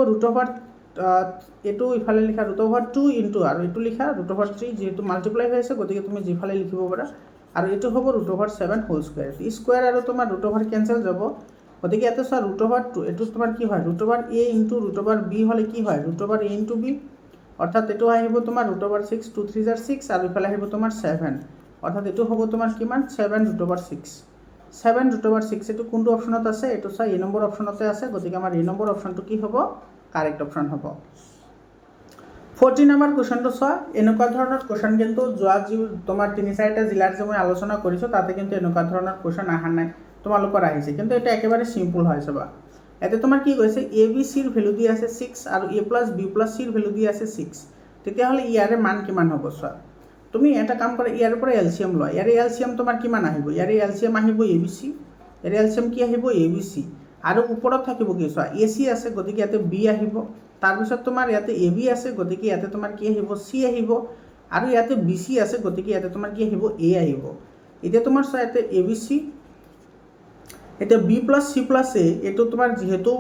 এইটো ইফালে লিখা √2 ইনটু, আৰু এইটো লিখা √3, যিহেতু মাল্টিপ্লাই হৈ আছে গতিকে তুমি যিফালে লিখিব পাৰা। আৰু এইটো হ'ব √7 হোল স্কুৱাৰ। স্কুৱাৰ আৰু তোমাৰ √, কেঞ্চেল যাব। গতিকে ইয়াতে চোৱা √2 এইটো তোমাৰ কি হয় √a ইনটু √b হ'লে কি হয় √a ইনটু b অৰ্থাৎ এইটো আহিব তোমাৰ √6 2 3 জাৰ 6 আৰু ইফালে আহিব তোমাৰ 7 অৰ্থাৎ এইটো হ'ব তোমাৰ কিমান 7 √6 7 √6 এইটো কোনটো অপশ্যনত আছে এইটো চোৱা এ নম্বৰ অপশ্যনতে আছে গতিকে আমাৰ এ নম্বৰ অপশ্যনটো কি হ'ব কাৰেক্ট অপশ্যন হ'ব 14 নম্বৰ কুৱেশ্যনটো চোৱা এনেকুৱা ধৰণৰ কুৱেশ্যন কিন্তু যোৱা যি তোমাৰ 3-4টা জিলাৰ যে মই আলোচনা কৰিছোঁ তাতে কিন্তু এনেকুৱা ধৰণৰ কুৱেশ্যন অহা নাই তোমালোকৰ আহিছে কিন্তু এটা একেবাৰে সিম্পল হয় চাবা এতে তোমাৰ কি কৈছে এ বি চিৰ ভ্যালু দি আছে 6 আৰু এ প্লাস বি প্লাস চিৰ ভ্যালু দি আছে 6 তেতিয়াহ'লে ইয়াৰে মান কিমান হ'ব চোৱা তুমি এটা কাম কৰা ইয়াৰ পৰা এলসিএম লোৱা ইয়াৰে এলসিএম তোমাৰ কিমান আহিব ইয়াৰে এলসিএম আহিব এ বি চি ইয়াৰে এলসিএম কি আহিব এ বি চি আৰু ওপৰত থাকিব কি চোৱা এ চি আছে গতিকে ইয়াতে বি আহিব তাৰপিছত তোমাৰ ইয়াতে এ বি আছে গতিকে ইয়াতে তোমাৰ কি আহিব চি আহিব আৰু ইয়াতে বি চি আছে গতিকে ইয়াতে তোমাৰ কি আহিব এ আহিব এতিয়া তোমাৰ চোৱা ইয়াতে এ বি চি এটা বি প্লাস সি প্লাস এ এইটো তোমাৰ যেহেতু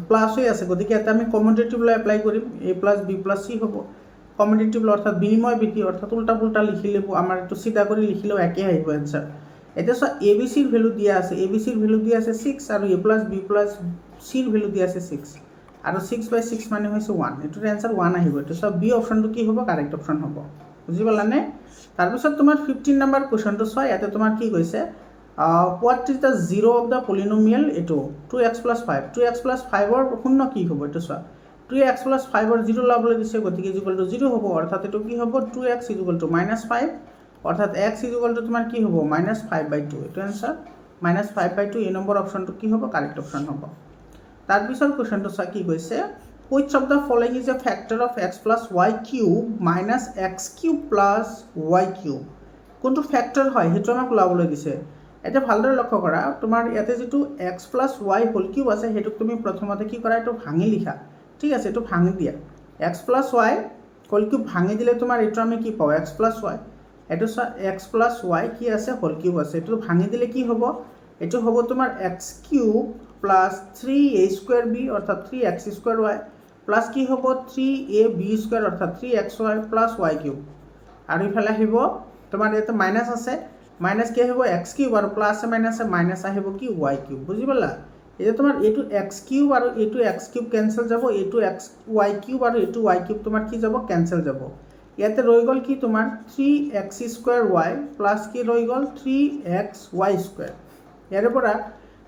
প্লাস হৈ আছে গতিকে এটা আমি কমুটেটিভ ল এপ্লাই কৰিম এ প্লাস বি প্লাস সি হ'ব কমুটেটিভ ল অৰ্থাৎ বিনিময় ভিত্তি অৰ্থাৎ উল্টা পুল্টা লিখিলে আমাৰ এইটো সিধা কৰি লিখিলেও একে আহিব এনসাৰ এতিয়া চোৱা এ বি চিৰ ভ্যালু দিয়া আছে এ বি চিৰ ভ্যালু দিয়া আছে 6 আৰু এ প্লাস বি প্লাস চিৰ ভ্যালু দিয়া আছে 6 আৰু 6/6 মানে হৈছে 1 এটোৰ এনসার 1 আহিব এটো সব বি অপশনটো কি হ'ব কারেক্ট অপশন হ'ব বুজি পালানে তাৰপিছত তোমাৰ 15 নম্বৰ কোৱেশ্চনটো চোৱা ইয়াতে তোমাৰ কি কৈছে what is the zero of the polynomial এটো 2x plus 5 2x plus 5 ৰ শূন্য কি হ'ব এটো চোৱা 2x plus 5 ৰ 0 লাবলৈ দিছে গতিকে = 0 হ'ব অৰ্থাৎ এটো কি হ'ব 2x = -5 অৰ্থাৎ x তোমাৰ কি হ'ব -5/2 এটো आंसर -5/2 এই নম্বৰ অপচনটো কি হ'ব কাৰেক্ট অপচন হ'ব তাৰ পিছৰ কোৱেশ্চনটো চোৱা কি কৈছে which of the following is a factor of x plus y cube minus x cube plus y cube কোনটো ফ্যাক্টৰ হয় হেতু আমাক লাবলৈ দিছে এটা ভালদৰে লক্ষ্য কৰা তোমাৰ ইয়াতে যেটো x plus y whole cube আছে হেতুক তুমি প্ৰথমতে কি কৰা এটো ভাঙি লিখা ঠিক আছে এটো ভাঙি দিয়া x plus y whole cube ভাঙি দিলে তোমাৰ এটো আমি কি পাও x plus y এটো x plus y কি আছে হোল কিউব আছে এটো ভাঙি দিলে কি হ'ব এটো হ'ব তোমাৰ x cube plus 3a² b অৰ্থাৎ 3x² y প্লাস কি হ'ব 3ab² অৰ্থাৎ 3xy plus y কিউব আৰু ইফালে আহিব তোমাৰ এটা মাইনাস আছে মাইনাস কি আহিব x কিউব আৰু প্লাস মাইনাস মাইনাস আহিব কি y কিউব বুজি পালা এটা তোমাৰ এটো x কিউব আৰু এটো x কিউব ক্যান্সেল যাব এটো x y কিউব আৰু এটো y কিউব তোমাৰ কি যাব ক্যান্সেল যাব ইয়াতে ৰৈ গল কি তোমাৰ 3x² y প্লাস কি ৰৈ গল 3xy² ইয়াৰ পৰা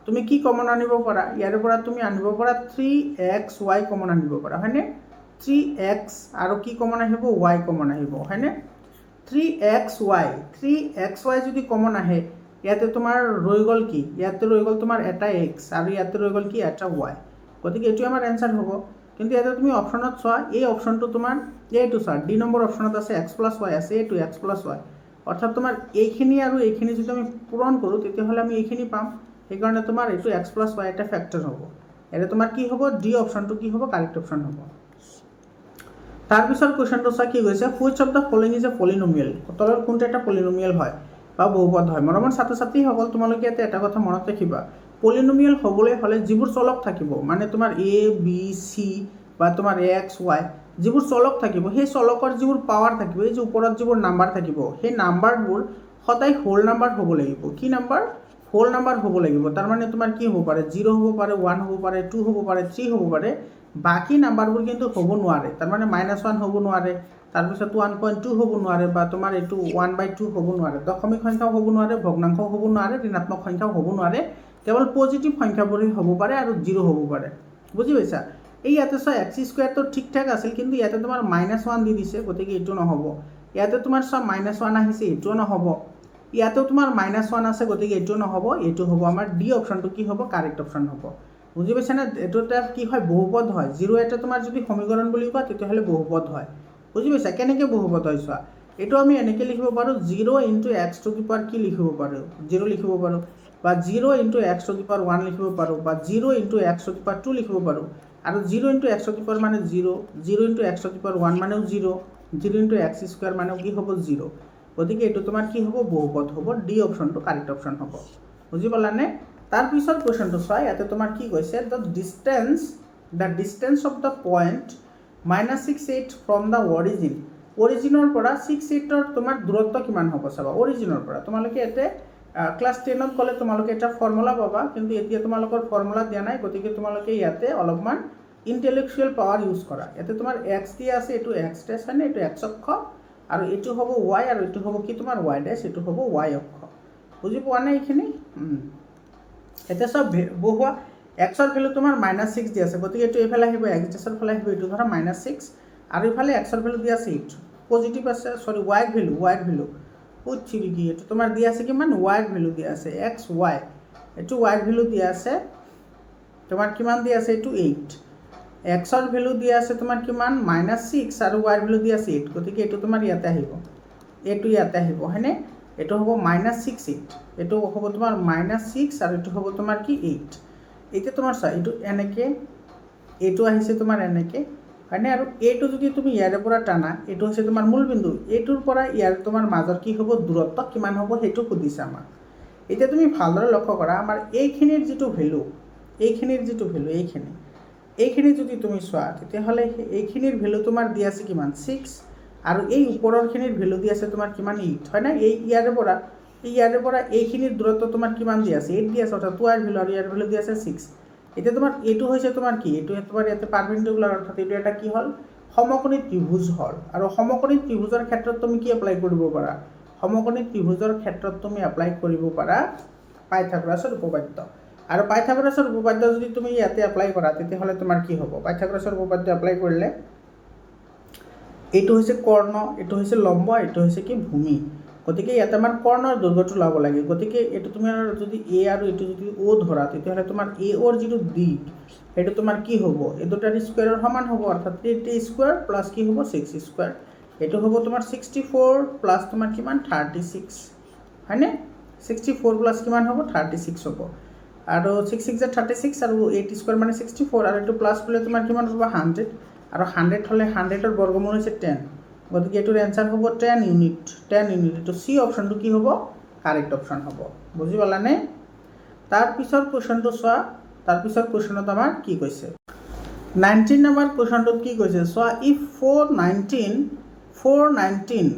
তুমি কি কমন আনিব পাৰা ইয়াৰ পৰা তুমি আনিব পাৰা 3xy কমন আনিব পাৰা হয়নে 3x আৰু কি কমন আহিব y কমন আহিব হয়নে 3xy যদি কমন আহে ইয়াতে তোমাৰ ৰৈ গল কি ইয়াতে ৰৈ গল তোমাৰ এটা x আৰু ইয়াতে ৰৈ গল কি এটা y গতিকে এটো আমাৰ आंसर হ'ব কিন্তু ইয়াতে তুমি অপচনত চোৱা এই অপচনটো তোমাৰ এইটো চোৱা ডি নম্বৰ অপচনত আছে x + y আছে এটো x + y অৰ্থাৎ তোমাৰ এইখিনি আৰু এইখিনি যদি আমি পূৰণ কৰো তেতিয়াহলে আমি এইখিনি পাম এই কাৰণে তোমাৰ এটো x + y এটা ফ্যাক্টৰ হ'ব এটা তোমাৰ কি হ'ব ডি অপচনটো কি হ'ব কাৰেক্ট অপচন হ'ব তাৰ পিছৰ কোৱেশ্চনটো চা কি গৈছে which of the following is a polynomial তলৰ কোনটা এটা পলিনোমিয়াল হয় বা বহুপদ হয় মৰমৰ ছাত্ৰ ছাত্ৰী সকল তোমালোকে এটা কথা মনত ৰাখিবা পলিনোমিয়াল হ'বলৈ হলে যিবোৰ চলক থাকিব মানে তোমাৰ a b c বা তোমাৰ x y যিবোৰ চলক থাকিব সেই চলকৰ যিবোৰ পাৱাৰ থাকিব এই যে ওপৰত যিবোৰ নাম্বাৰ থাকিব সেই নাম্বাৰবোৰ সদায় হোল নাম্বাৰ হ'ব লাগিব কি নাম্বাৰ হোল নাম্বাৰ হ'ব লাগিব তাৰ মানে তোমাৰ কি হ'ব পাৰে 0 হ'ব পাৰে 1 হ'ব পাৰে 2 হ'ব পাৰে 3 হ'ব পাৰে বাকি নাম্বাৰবোৰ কিন্তু হ'ব নোৱাৰে তাৰ মানে -1 হ'ব নোৱাৰে তাৰ পিছত 1.2 হ'ব নোৱাৰে বা তোমাৰ এটো 1/2 হ'ব নোৱাৰে দশমিক সংখ্যাও হ'ব নোৱাৰে ভগ্নাংশ হ'ব নোৱাৰে ঋণাত্মক সংখ্যাও হ'ব নোৱাৰে কেৱল পজিটিভ সংখ্যাবোৰই হ'ব পাৰে আৰু 0 হ'ব পাৰে বুজি পাইছা এই ইয়াতে চা x² তো ঠিকঠাক আছিল কিন্তু ইয়াতে তোমাৰ -1 দি দিছে গতিকে এটো নহব ইয়াতে তোমাৰ চা -1 আহিছে এটো নহব ইয়াতে তোমাৰ -1 আছে গতিকে এটো নহব এটো হ'ব আমাৰ ডি অপচনটো কি হ'ব কারেক্ট অপচন হ'ব বুজি পাইছা না এটোটা কি হয় বহুপদ হয় 0 এটা তোমাৰ যদি সমীকৰণ বুলি কোৱা তেতিয়াহলে বহুপদ হয় বুজি পাইছা কেনেকৈ বহুপদ হয় চোৱা এটো আমি এনেকৈ লিখিব পাৰো 0 * x টু দি পাৱাৰ কি লিখিব পাৰো 0 লিখিব পাৰো বা 0 * x টু দি পাৱাৰ 1 লিখিব পাৰো বা 0 * x টু দি পাৱাৰ 2 লিখিব পাৰো আৰু 0 * x টু দি পাৱাৰ মানে 0 0 * x টু দি পাৱাৰ 1 মানেও 0 0 * x² মানেও কি হ'ব 0 গতিকে এটো তোমাৰ কি হ'ব বহুপদ হ'ব ডি অপচনটো কাৰেক্ট অপচন হ'ব বুজি পালানে তাৰ পিছৰ কোৱেশ্চনটো চোৱা ইয়াতে তোমাৰ কি কৈছে the distance of the point -68 from the অৰিজিনৰ পৰা 68 ৰ তোমাৰ দূৰত্ব কিমান হ'ব চাবা অৰিজিনৰ পৰা তোমালোকে এতে ক্লাছ 10ত গ'লে তোমালোকে এটা ফৰ্মুলা পাবা, কিন্তু এতিয়া তোমালোকৰ ফৰ্মুলা দিয়া নাই, গতিকে তোমালোকে ইয়াতে অলপমান ইণ্টেলেকচুৱেল পাৱাৰ ইউজ কৰা। ইয়াতে তোমাৰ এক্স দিয়া আছে, এইটো এক্স ডেছ হয়নে, এইটো এক্স অক্ষ, আৰু এইটো হ'ব ৱাই, আৰু এইটো হ'ব কি তোমাৰ ৱাই ডেছ, এইটো হ'ব ৱাই অক্ষ। বুজি পোৱা নাই এইখিনি? এতিয়া চব বহুৱা এক্সৰ ভেলু তোমাৰ -6 দি আছে, গতিকে এইটো এইফালে আহিব, এক্স ডেছৰ ফালে আহিব, এইটো ধৰা -6, আৰু ইফালে এক্সৰ ভেলু দি আছে 8, পজিটিভ আছে, সৰি ৱাইৰ ভেলু চিৰিকি এইটো তোমাৰ দিয়া আছে কিমান, ৱাইৰ ভেলু দিয়া আছে এক্স ৱাই, এইটো ৱাইৰ ভেলু দিয়া আছে তোমাৰ কিমান দিয়া আছে, এইটো 8, এক্সৰ ভেলু দিয়া আছে তোমাৰ কিমান -6, আৰু ৱাইৰ ভেলু দিয়া আছে 8, গতিকে এইটো তোমাৰ ইয়াতে আহিব, এইটো ইয়াতে আহিব হয়নে, এইটো হ'ব -6 8, এইটো হ'ব তোমাৰ -6, আৰু এইটো হ'ব তোমাৰ কি 8। এতিয়া তোমাৰ চোৱা এইটো এনেকৈ, এইটো আহিছে তোমাৰ এনেকৈ হয়নে, আৰু এইটো যদি তুমি ইয়াৰে পৰা টানা, এইটো হৈছে তোমাৰ মূলবিন্দু, এইটোৰ পৰা ইয়াৰ তোমাৰ মাজৰ কি হ'ব দূৰত্ব কিমান হ'ব সেইটো সুধিছে আমাক। এতিয়া তুমি ভালদৰে লক্ষ্য কৰা, আমাৰ এইখিনিৰ যিটো ভেলু, এইখিনি যদি তুমি চোৱা, তেতিয়াহ'লে এইখিনিৰ ভেলু তোমাৰ দি আছে কিমান 6, আৰু এই ওপৰৰখিনিৰ ভেলু দি আছে তোমাৰ কিমান 8 হয়নে, ইয়াৰে পৰা এইখিনিৰ দূৰত্ব তোমাৰ কিমান দি আছে 8 দি আছে, অৰ্থাৎ ৱাইৰ ভেলু, আৰু ইয়াৰ ভেলু দি আছে 6। এতিয়া তোমাৰ এইটো হৈছে তোমাৰ কি, এইটো তোমাৰ ইয়াতে পাৰপেণ্ডিকুলাৰ, অৰ্থাৎ এইটো এটা কি হ'ল সমকোণী ত্ৰিভুজ হ'ল। আৰু সমকোণী ত্ৰিভুজৰ ক্ষেত্ৰত তুমি কি এপ্লাই কৰিব পাৰা, সমকোণী ত্ৰিভুজৰ ক্ষেত্ৰত তুমি এপ্লাই কৰিব পাৰা পাইথাগোৰাছৰ উপপাদ্য। আৰু পাইথাগোৰাছৰ উপপাদ্য যদি তুমি ইয়াতে এপ্লাই কৰা, তেতিয়াহ'লে তোমাৰ কি হ'ব, পাইথাগোৰাছৰ উপপাদ্য এপ্লাই কৰিলে এইটো হৈছে কৰ্ণ, এইটো হৈছে লম্ব, এইটো হৈছে কি ভূমি, গতিকে ইয়াতে আমাৰ কৰ্ণৰ দৈৰ্ঘ্যটো ল'ব লাগে। গতিকে এইটো তুমি যদি এ আৰু এইটো যদি অ' ধৰা, তেতিয়াহ'লে তোমাৰ এ অ'ৰ যিটো দিশ সেইটো তোমাৰ কি হ'ব, এই দুটাৰ স্কুৱেৰৰ সমান হ'ব, অৰ্থাৎ 3 স্কুৱেৰ প্লাছ কি হ'ব 6 স্কুৱেৰ, এইটো হ'ব তোমাৰ 64 প্লাছ তোমাৰ কিমান 36 হয়নে, 64 প্লাছ কিমান হ'ব 36 হ'ব, আৰু 6 6 36, আৰু 8 স্কুৱেৰ মানে 64, আৰু এইটো প্লাছ কৰিলে তোমাৰ কিমান হ'ব 100, আৰু 100 হ'লে 100ৰ বৰ্গমূল হৈছে 10, গতিকে এইটোৰ এনচাৰ হ'ব 10 ইউনিট। এইটো চি অপশ্যনটো কি হ'ব, কাৰেক্ট অপশ্যন হ'ব। বুজি পালানে? তাৰপিছৰ কুৱেশ্যনটো চোৱা, তাৰপিছৰ কুৱেশ্যনত আমাৰ কি কৈছে, 19 নম্বৰ কুৱেশ্যনটোত কি কৈছে চোৱা, if 419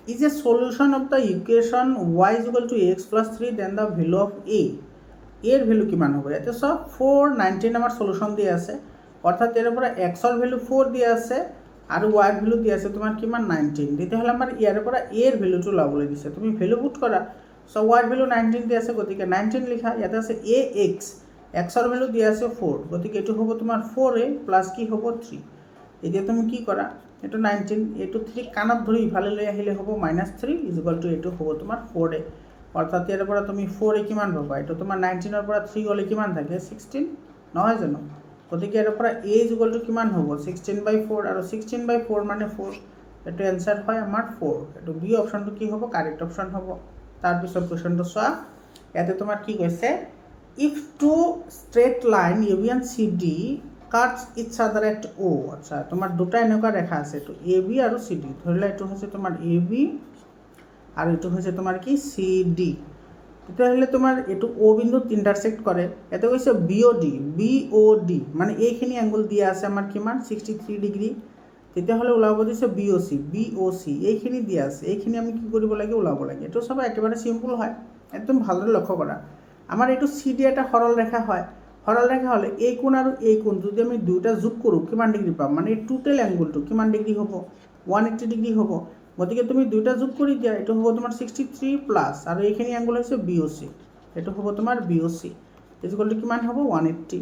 is a solution of the equation y is equal to x plus 3, then the value of a, এর ভেলু কিমান হ'ব। ইয়াতে চোৱা 419 আমাৰ সলিউশন দিয়া আছে, অৰ্থাৎ ইয়াৰ পৰা এক্সৰ ভেলু 4 দিয়া আছে, আৰু ৱাইৰ ভেলু দিয়া আছে তোমাৰ কিমান 19, তেতিয়াহ'লে আমাৰ ইয়াৰ পৰা এৰ ভেলুটো ল'বলৈ দিছে, তুমি ভেলু পুট কৰা। চ' ৱাইৰ ভেলু 19 দিয়া আছে, গতিকে 19 লিখা, ইয়াতে আছে এ এক্স, এক্সৰ ভেলু দিয়া আছে 4, গতিকে এইটো হ'ব তোমাৰ 4a প্লাছ কি হ'ব 3। এতিয়া তুমি কি কৰা, এইটো 19, এইটো 3 কাণত ধৰি ইফালে লৈ আহিলে হ'ব -3 ইকুৱেল টু এইটো হ'ব তোমাৰ 4a, অৰ্থাৎ ইয়াৰ পৰা তুমি 4a কিমান পাবা, এইটো তোমাৰ 19ৰ পৰা 3 গ'লে কিমান থাকে 16 নহয় জানো, গতিকে ইয়াৰ পৰা a ইকুৱেল টু কিমান হ'ব 16/4, আৰু 16/4 মানে 4, এইটো এনচাৰ হয় আমাৰ 4, এইটো বি অপশ্যনটো কি হ'ব কাৰেক্ট অপশ্যন হ'ব। তাৰপিছত কুৱেশ্যনটো চোৱা, ইয়াতে তোমাৰ কি কৈছে, if two straight line A B and C D cuts its other at O', আচ্ছা তোমাৰ দুটা এনেকুৱা ৰেখা আছে, এইটো এ বি আৰু চি ডি, ধৰি লোৱা এইটো হৈছে তোমাৰ এ বি আৰু এইটো হৈছে তোমাৰ কি চি ডি, তেতিয়াহ'লে তোমাৰ এইটো অ' বিন্দুত ইণ্টাৰচেক্ট কৰে, ইয়াতে কৈছে বি অ' ডি মানে এইখিনি এংগুল দিয়া আছে আমাৰ কিমান 63 ডিগ্ৰী, তেতিয়াহ'লে ওলাব দিছে বি অ' চি এইখিনি দিয়া আছে, এইখিনি আমি কি কৰিব লাগে ওলাব লাগে। এইটো চব একেবাৰে চিম্পুল হয়, একদম ভালদৰে লক্ষ্য কৰা, আমাৰ এইটো চি ডি এটা সৰল ৰেখা হয়, সৰল ৰেখা হ'লে এই কোণ আৰু এই কোণ যদি আমি দুয়োটা যোগ কৰোঁ কিমান ডিগ্ৰী পাম, মানে এই টোটেল এংগুলটো কিমান ডিগ্ৰী হ'ব 180 ডিগ্ৰী হ'ব, গতিকে তুমি দুয়োটা যোগ কৰি দিয়া, এইটো হ'ব তোমাৰ 63 প্লাছ, আৰু এইখিনি এংগুল হৈছে বি অ' চি, এইটো হ'ব তোমাৰ বি অ' চি ইকুৱেলটো কিমান হ'ব 180,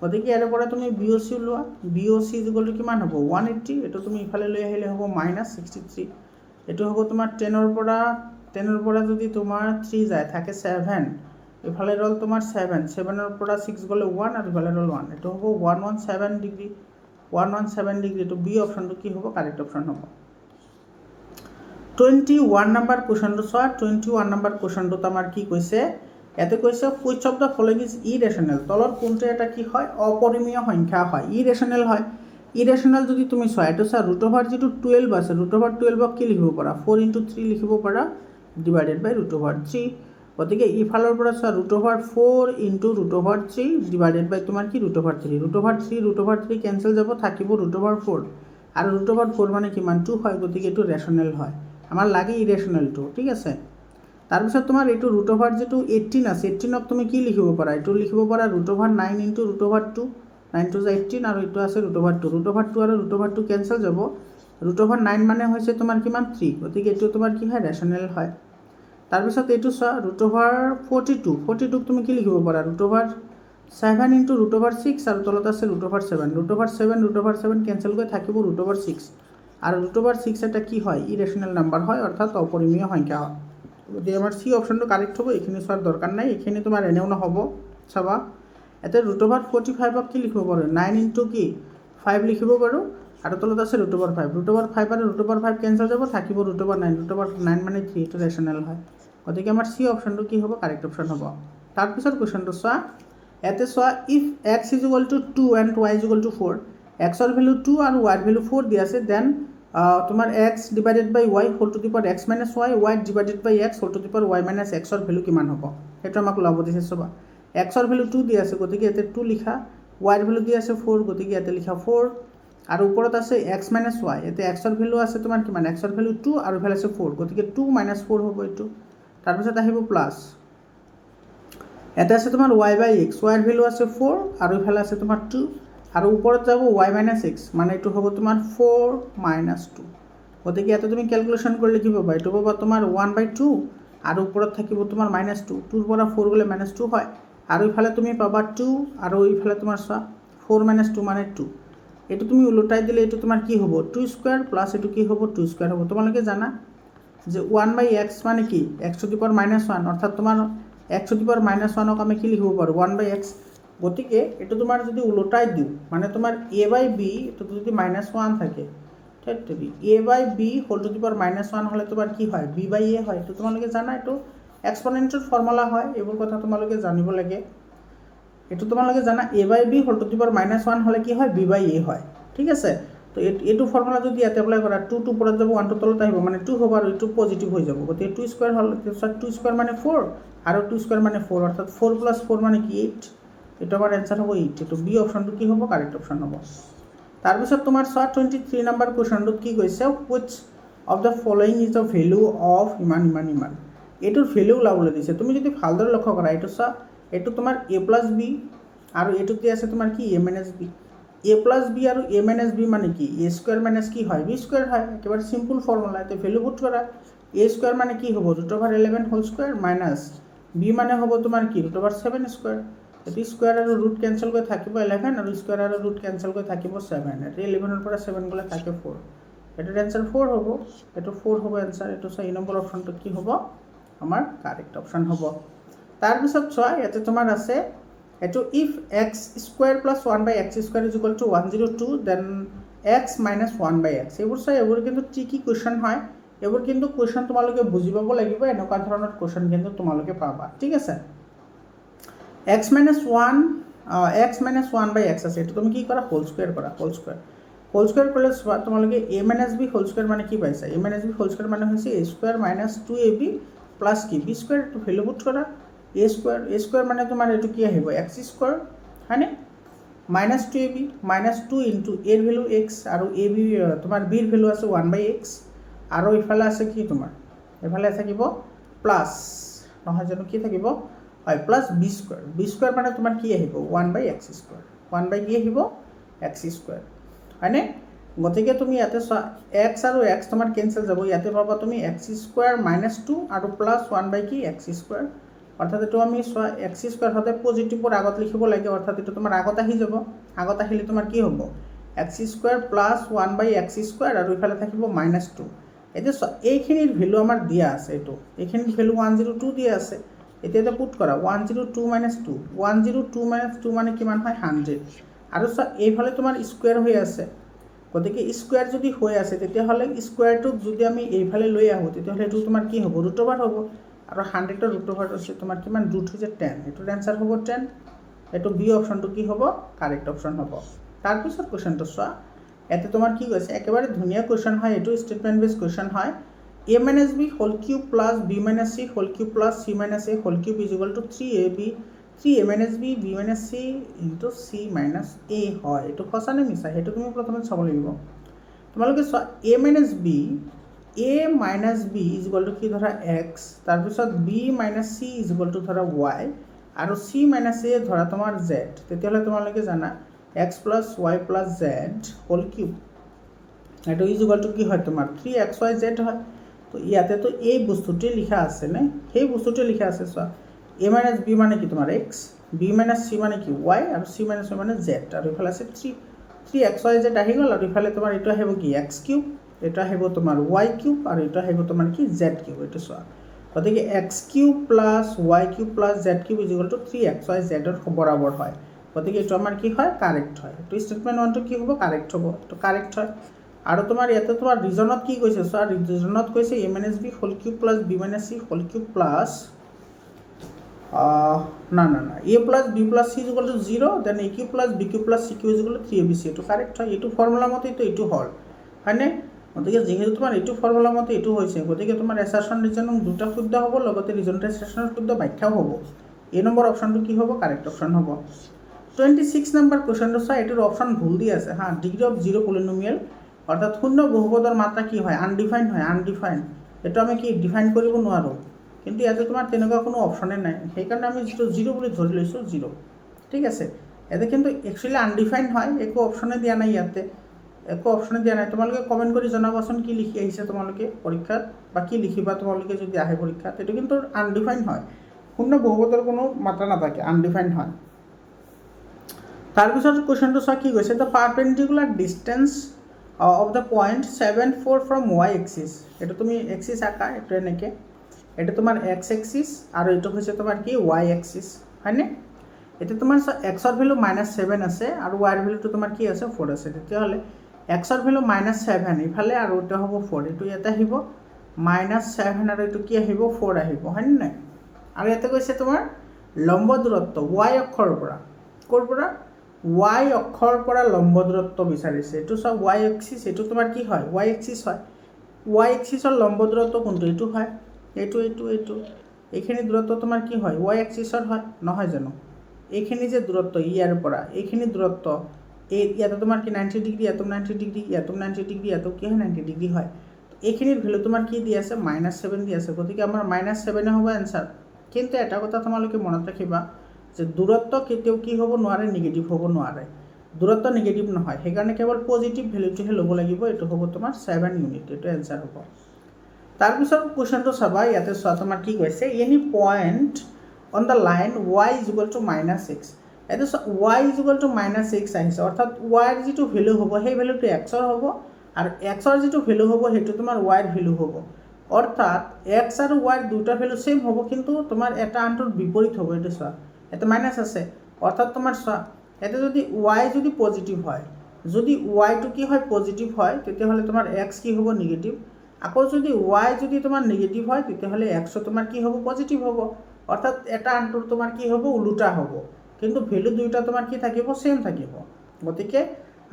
গতিকে ইয়াৰ পৰা তুমি বি অ' চি ওলোৱা, বি অ' চি ইকুৱেলটো কিমান হ'ব 180, এইটো তুমি ইফালে লৈ আহিলে হ'ব -63, এইটো হ'ব তোমাৰ 10ৰ পৰা যদি তোমাৰ 3 যায় থাকে 7, ইফালে ৰ'ল তোমাৰ 7ৰ পৰা 6 গ'লে 1, আৰু ইফালে ৰ'ল 1, এইটো হ'ব 117 ডিগ্ৰী, এইটো বি অপশ্যনটো কি হ'ব কাৰেক্ট অপশ্যন হ'ব। 21 নম্বৰ কুৱেশ্যনটো চোৱা, 21 নম্বৰ কুৱেশ্যনটোত আমাৰ কি কৈছে, ইয়াতে কৈছে which of the following is irrational, তলৰ কোনটো এটা কি হয় অপৰিমেয় সংখ্যা হয়, ইৰেশ্যনেল হয়। ইৰেশ্যনেল যদি তুমি চোৱা, এইটো চোৱা √, যিটো 12 আছে, √12ক কি লিখিব পাৰা 4 × 3 লিখিব পাৰা ডিভাইডেড বাই √3, গতিকে ইফালৰ পৰা চোৱা √4 × √3 ডিভাইডেড বাই তোমাৰ কি √3 কেঞ্চেল যাব, থাকিব √4, আৰু √4 মানে কিমান 2 হয়, গতিকে এইটো ৰেশ্যনেল হয়, আমাৰ লাগে ইৰেশ্যনেলটো, ঠিক আছে। তাৰপিছত তোমাৰ এইটো ৰুট অভাৰ যিটো 18 আছে 18ক তুমি কি লিখিব পাৰা এইটো লিখিব পাৰা root over 9 into root over 2 9 to 18 আৰু এইটো আছে ৰুট অভাৰ 2 আৰু ৰুট অভাৰ 2 কেঞ্চেল যাব ৰুট অভাৰ 9 মানে হৈছে তোমাৰ কিমান 3 গতিকে এইটো তোমাৰ কি হয় ৰেচনেল হয় তাৰপিছত এইটো চোৱা ৰুট অভাৰ 42ক তুমি কি লিখিব পাৰা root over 7 into root over 6 আৰু তলত আছে ৰুট অভাৰ 7 কেঞ্চেল কৰি থাকিব ৰুট অভাৰ 6 আৰু ৰুট অভাৰ 6 এটা কি হয় ইৰেচনেল নাম্বাৰ হয় অৰ্থাৎ অপৰিমেয় সংখ্যা হয় গতিকে আমাৰ সি অপশ্যনটো কাৰেক্ট হ'ব এইখিনি চোৱাৰ দৰকাৰ নাই এইখিনি তোমাৰ এনেও নহ'ব চাবা এতিয়া ৰুট অভাৰ 45ক কি লিখিব পাৰোঁ 9 ইনটু কি 5 লিখিব পাৰোঁ আৰু তলত আছে ৰুট অভাৰ 5 আৰু ৰুট অভাৰ 5 কেঞ্চেল যাব থাকিব ৰুট অভাৰ 9 মানে 3 এইটো ৰেচনেল হয় গতিকে আমাৰ সি অপশ্যনটো কি হ'ব কাৰেক্ট অপশ্যন হ'ব তাৰপিছত কুৱেশ্যনটো চোৱা ইয়াতে চোৱা if x is equal two 2 and y is equal two 4 এক্সৰ ভেলু 2 আৰু y ৰ ভেলু 4 দিয়া আছে দেন তোমাৰ x divided by y whole to the power x minus y y divided by x whole to the power y minus x ৰ value কিমান হ'ব সেইটো আমাক ওলাব দিছে চাবা x ৰ ভেলু 2 দিয়া আছে গতিকে ইয়াতে 2 লিখা y ৰ ভেলু দিয়া আছে 4 গতিকে ইয়াতে লিখা 4 আৰু ওপৰত আছে x মাইনাছ y ইয়াতে x ৰ ভেলু আছে তোমাৰ কিমান x ৰ ভেলু 2 আৰু ইফালে আছে 4 গতিকে 2 মাইনাছ 4 হ'ব এইটো তাৰপিছত আহিব প্লাছ এটা আছে তোমাৰ y বাই x y ৰ ভেলু আছে 4 আৰু ইফালে আছে তোমাৰ 2 আৰু ওপৰত যাব y মাইনাছ x মানে এইটো হ'ব তোমাৰ 4 মাইনাছ 2 গতিকে ইয়াতে তুমি ক্যালকুলেশন কৰিলে কি পাবা এইটো পাবা তোমাৰ 1/2 আৰু ওপৰত থাকিব তোমাৰ -2 2 ৰ পৰা 4 গলে -2 হয় আৰু ইফালে তুমি পাবা 2 আৰু ইফালে তোমাৰ 4 - 2 মানে 2 এইটো তুমি উলটাই দিলে এইটো তোমাৰ কি হ'ব 2 স্কয়াৰ প্লাস এইটো কি হ'ব 2 স্কয়াৰ হ'ব তোমালোকে জানা যে 1/x মানে কি x টু দি পাৱাৰ -1 অৰ্থাৎ তোমাৰ x টু দি পাৱাৰ -1ক আমি কি লিখিব পাৰো 1/x গতিকে এইটো তোমাৰ যদি উলটাই দিও মানে তোমাৰ a/b এটো যদি -1 থাকে ঠিক a/b whole to the power -1 হলে তোমাৰ কি হয় b/a হয় তো তোমালোকে জানা এটো এক্সপোনেনশিয়েল ফৰ্মুলা হয় এইবোৰ কথা তোমালোকে জানিব লাগে এটো তোমালোকে জানা a/b whole to the power -1 হলে কি হয় b/a হয় ঠিক আছে তো এটো ফৰ্মুলা যদি ইয়াতে এপ্লাই কৰা 2 টু পৰত যাব 1 টু তলত আহিব মানে 2 হ'ব আৰু এটো পজিটিভ হৈ যাব গতি 2 স্কয়াৰ হল 2 স্কয়াৰ মানে 4 আৰু 2 স্কয়াৰ মানে 4 অৰ্থাৎ 4 + 4 মানে কি 8 এটো আমাৰ आंसर হ'ব 8 এটো বি অপচনটো কি হ'ব কাৰেক্ট অপচন হ'ব তাৰপিছত তোমাৰ 23 নম্বৰ কোৱেশ্চনটো কি কৈছে which of the following is the value of ইমান এটোৰ ভ্যালু লাবলৈ দিছে তুমি যদি ভালদৰে লক্ষ্য কৰা এটো এটো তোমাৰ a + b আৰু এটোতে আছে তোমাৰ কি a - b a + b আৰু a - b মানে কি a স্কয়াৰ - কি হয় b স্কয়াৰ হয় একেবাৰে সিম্পল ফৰ্মুলা এতে ভ্যালু পুট কৰা a স্কয়াৰ মানে কি হ'ব √11 হোল স্কয়াৰ মাইনাস b মানে হ'ব তোমাৰ কি √7 স্কয়াৰ এটি স্কয়াৰ আৰু ৰুট কেনসেল কৰি থাকিব 11 আৰু স্কয়াৰ আৰু ৰুট কেনসেল কৰি থাকিব 7 এটি 11 ৰ পৰা 7 গলে থাকে 4 এটাৰ आंसर 4 হ'ব এটো 4 হ'ব आंसर এটো 6 নম্বৰ অপচনটো কি হ'ব আমাৰ কাৰেক্ট অপশন হ'ব তাৰ পিছত চোৱা ইয়াতে তোমাৰ আছে এটো if x square + 1/x square = 102 then x - 1/x এইবোৰ কিন্তু ট্ৰিকি কোৱেশ্চন হয় এইবোৰ কিন্তু কোৱেশ্চন তোমালোকে বুজি পাব লাগিব এনেকুৱা ধৰণৰ কোৱেশ্চন কিন্তু তোমালোকে পাবা ঠিক আছে x - 1/x আছে এটো তুমি কি কৰা হোল স্কয়াৰ কৰা হোল স্কয়াৰ কৰিলে তোমালোকে a - b হোল স্কয়াৰ মানে কি পাইছা a - b হোল স্কয়াৰ মানে হৈছে a স্কয়াৰ - 2ab প্লাস কি b square to value put কৰা a স্কয়াৰ মানে তোমাৰ এটো কি আহিব x স্কয়াৰ হয়নে -2ab -2 ইনটু a ৰ ভ্যালু x আৰু ab তোমাৰ b ৰ ভ্যালু আছে 1/x আৰু ইফালে আছে কি তোমাৰ ইফালে থাকিব প্লাস নহয় জানো কি থাকিব হয় প্লাস b স্কয়াৰ মানে তোমাৰ কি আহিব 1/x স্কয়াৰ 1 কি আহিব x স্কয়াৰ হয়নে গতিকে তুমি ইয়াতে x আৰু x তোমাৰ কেনসেল যাব ইয়াতে পাবা তুমি x স্কয়াৰ -2 আৰু প্লাস 1 কি x স্কয়াৰ অৰ্থাৎ এটো আমি x স্কয়াৰ হতে পজিটিভৰ আগত লিখিব লাগে অৰ্থাৎ এটো তোমাৰ আগত আহি যাব আগত আহিলে তোমাৰ কি হ'ব x square plus 1/x square আৰু ইফালে থাকিব -2 এতে এইখিনিৰ ভ্যালু আমাৰ দিয়া আছে এটো এইখিনিৰ ভ্যালু 102 দিয়া আছে এতিয়াতে পুট কৰা 102 - 2 102 - 2 মানে কিমান হয় 100 আৰু এইফালে তোমাৰ স্কয়াৰ হৈ আছে গতিকে স্কয়াৰ যদি হৈ আছে তেতিয়া হলে স্কয়াৰটো যদি আমি এইফালে লৈ আহো তেতিয়া হলে এটো তোমাৰ কি হ'ব √* হ'ব আৰু 100 ৰ √* আছে তোমাৰ কিমান ৰুট হৈছে 10 এটোৰ आंसर হ'ব 10 এটো বি অপচনটো কি হ'ব কারেক্ট অপচন হ'ব তাৰ পিছত কোৱেশ্চনটো চোৱা এতে তোমাৰ কি কৈছে একেবাৰে ধুনিয়া কোৱেশ্চন হয় এটো স্টেটমেন্ট বেস কোৱেশ্চন হয় a - b whole cube plus b - c whole cube plus c - a whole cube = 3ab 3a - b b - c into c - a হয় এটো সঁচা নে মিছা হেতু তুমি প্ৰথমে চাব লাগিব তোমালোকে চোৱা a - b a minus b is equal to কি ধৰা এক্স, তাৰপিছত b minus c is equal to ধৰা ৱাই, আৰু চি মাইনাছ এ ধৰা তোমাৰ জেড। তেতিয়াহ'লে তোমালোকে জানা x plus y plus z whole cube, এইটো ইজ ইকুৱেল টু কি হয় তোমাৰ 3xyz হয়। তো ইয়াতেতো এই বস্তুটোৱে লিখা আছে নে, সেই বস্তুটোৱে লিখা আছে। চোৱা এ মাইনাছ বি মানে কি তোমাৰ এক্স, বি মাইনাছ চি মানে কি ৱাই, আৰু চি মাইনাছ ৱাই মানে জেড, আৰু ইফালে আছে 3xyz আহি গ'ল, আৰু ইফালে তোমাৰ এইটো আহিব কি এক্স কিউব, এইটো আহিব তোমাৰ ৱাই কিউব, আৰু এইটো আহিব তোমাৰ কি জেড কিউব। এইটো চোৱা, গতিকে x cube plus Y cube plus Z cube is equal two 3xyz বৰাবৰ হয়। গতিকে এইটো আমাৰ কি হয় কাৰেক্ট হয়। এইটো ষ্টেটমেণ্ট 1টো কি হ'ব কাৰেক্ট হ'ব, এইটো কাৰেক্ট হয়। আৰু তোমাৰ ইয়াতে তোমাৰ ৰিজনত কি কৈছে চোৱা, ৰিজনত কৈছে A minus B whole cube plus B minus C whole cube plus না A plus B plus C is equal to 0, then A cube plus B cube plus C cube is equal to 3ab। এইটো correct হয়, এইটো formula মতেইতো এইটো হ'ল হয়নে। গতিকে যিহেতু তোমাৰ এইটো ফৰ্মুলা মতে এইটো হৈছে, গতিকে তোমাৰ এছাৰশ্যন ৰিজনিং দুটা শুদ্ধ হ'ব, লগতে ৰিজনেটেশ্যনৰ শুদ্ধ ব্যাখ্যাও হ'ব। এ নম্বৰ অপশ্যনটো কি হ'ব কাৰেক্ট অপশ্যন হ'ব। 26 নম্বৰ কুৱেশ্যনটো চোৱা, এইটোৰ অপশ্যন ভুল দি আছে হা, ডিগ্ৰী অফ জিৰ' পলিনমিয়েল, অৰ্থাৎ শূন্য বহুপদৰ মাত্ৰা কি হয় আনডিফাইন হয়, আনডিফাইন। এইটো আমি কি ডিফাইন কৰিব নোৱাৰোঁ, কিন্তু ইয়াতে তোমাৰ তেনেকুৱা কোনো অপশ্যনে নাই, সেইকাৰণে আমি যিটো জিৰ' বুলি ধৰি লৈছোঁ জিৰ'। ঠিক আছে, ইয়াতে কিন্তু একচুৱেলি আনডিফাইন হয়, একো অপশ্যনে দিয়া নাই ইয়াতে, একো অপশ্যনে দিয়া নাই। তোমালোকে কমেণ্ট কৰি জনাবাচোন কি লিখি আহিছে তোমালোকে পৰীক্ষাত, বা কি লিখিবা তোমালোকে যদি আহে পৰীক্ষাত। এইটো কিন্তু আনডিফাইন হয়, শূন্য বহুপদৰ কোনো মাত্ৰা নাথাকে, আনডিফাইন হয়। তাৰপিছত কুৱেশ্যনটো চোৱা কি কৈছে, the perpendicular distance of the point 7, 4 from Y axis. এইটো তুমি এক্সিছ আঁকা, এইটো এনেকৈ, এইটো তোমাৰ এক্স এক্সিছ, আৰু এইটো হৈছে তোমাৰ কি ৱাই এক্সিছ হয়নে। এতিয়া তোমাৰ এক্সৰ ভেলু -7 আছে, আৰু ৱাইৰ ভেলুটো তোমাৰ কি আছে 4 আছে। তেতিয়াহ'লে এক্সৰ ভেলু -7 ইফালে, আৰু এইটো হ'ব 4, এইটো ইয়াতে আহিব -7, আৰু এইটো কি আহিব 4 আহিব হয়নে নাই। আৰু ইয়াতে কৈছে তোমাৰ লম্ব দূৰত্ব ৱাই অক্ষৰ পৰা, ক'ৰ পৰা ৱাই অক্ষৰ পৰা লম্ব দূৰত্ব বিচাৰিছে। এইটো চোৱা ৱাই এক্সিছ, এইটো তোমাৰ কি হয় ৱাই এক্সিছ হয়। ৱাই এক্সিছৰ লম্ব দূৰত্ব কোনটো, এইটো হয়, এইটো এইখিনি দূৰত্ব তোমাৰ কি হয় ৱাই এক্সিছৰ হয় নহয় জানো। এইখিনি যে দূৰত্ব ইয়াৰ পৰা এইখিনি দূৰত্ব, ইয়াতে তোমাৰ কি 90 ডিগ্ৰী, ইয়াতো 90 ডিগ্ৰী, ইয়াতো 90 ডিগ্ৰী, ইয়াতো কি হয় 90 ডিগ্ৰী হয়। এইখিনিৰ ভেলু তোমাৰ কি দি আছে -7 দি আছে, গতিকে আমাৰ -7 হ'ব এনচাৰ। কিন্তু এটা কথা তোমালোকে মনত ৰাখিবা যে দূৰত্ব কেতিয়াও কি হ'ব নোৱাৰে নিগেটিভ হ'ব নোৱাৰে, দূৰত্ব নিগেটিভ নহয়, সেইকাৰণে কেৱল পজিটিভ ভেলুটোহে ল'ব লাগিব। এইটো হ'ব তোমাৰ 7 ইউনিট, এইটো এনচাৰ হ'ব। তাৰপিছত কুৱেশ্যনটো চাবা, ইয়াতে চোৱা তোমাৰ কি কৈছে, any point on the line y is equal two -6। এইটো ৱাই ইজ ইকুৱেল টু -6 আহিছে, অৰ্থাৎ ৱাইৰ যিটো ভেলু হ'ব সেই ভেলুটো এক্সৰ হ'ব, আৰু এক্সৰ যিটো ভেলু হ'ব সেইটো তোমাৰ ৱাইৰ ভেলু হ'ব। অৰ্থাৎ এক্স আৰু ৱাইৰ দুটা ভেলু ছেইম হ'ব, কিন্তু তোমাৰ এটা আনটোৰ বিপৰীত হ'ব। এইটো চোৱা এটা মাইনাছ আছে, অৰ্থাৎ তোমাৰ চোৱা ইয়াতে যদি ৱাই যদি পজিটিভ হয়, যদি ৱাইটো কি হয় পজিটিভ হয়, তেতিয়াহ'লে তোমাৰ এক্স কি হ'ব নিগেটিভ। আকৌ যদি ৱাই যদি তোমাৰ নিগেটিভ হয়, তেতিয়াহ'লে এক্সো তোমাৰ কি হ'ব পজিটিভ হ'ব। অৰ্থাৎ এটা আনটোৰ তোমাৰ কি হ'ব ওলোটা হ'ব, কিন্তু ভেলু দুয়োটা তোমাৰ কি থাকিব ছেইম থাকিব। গতিকে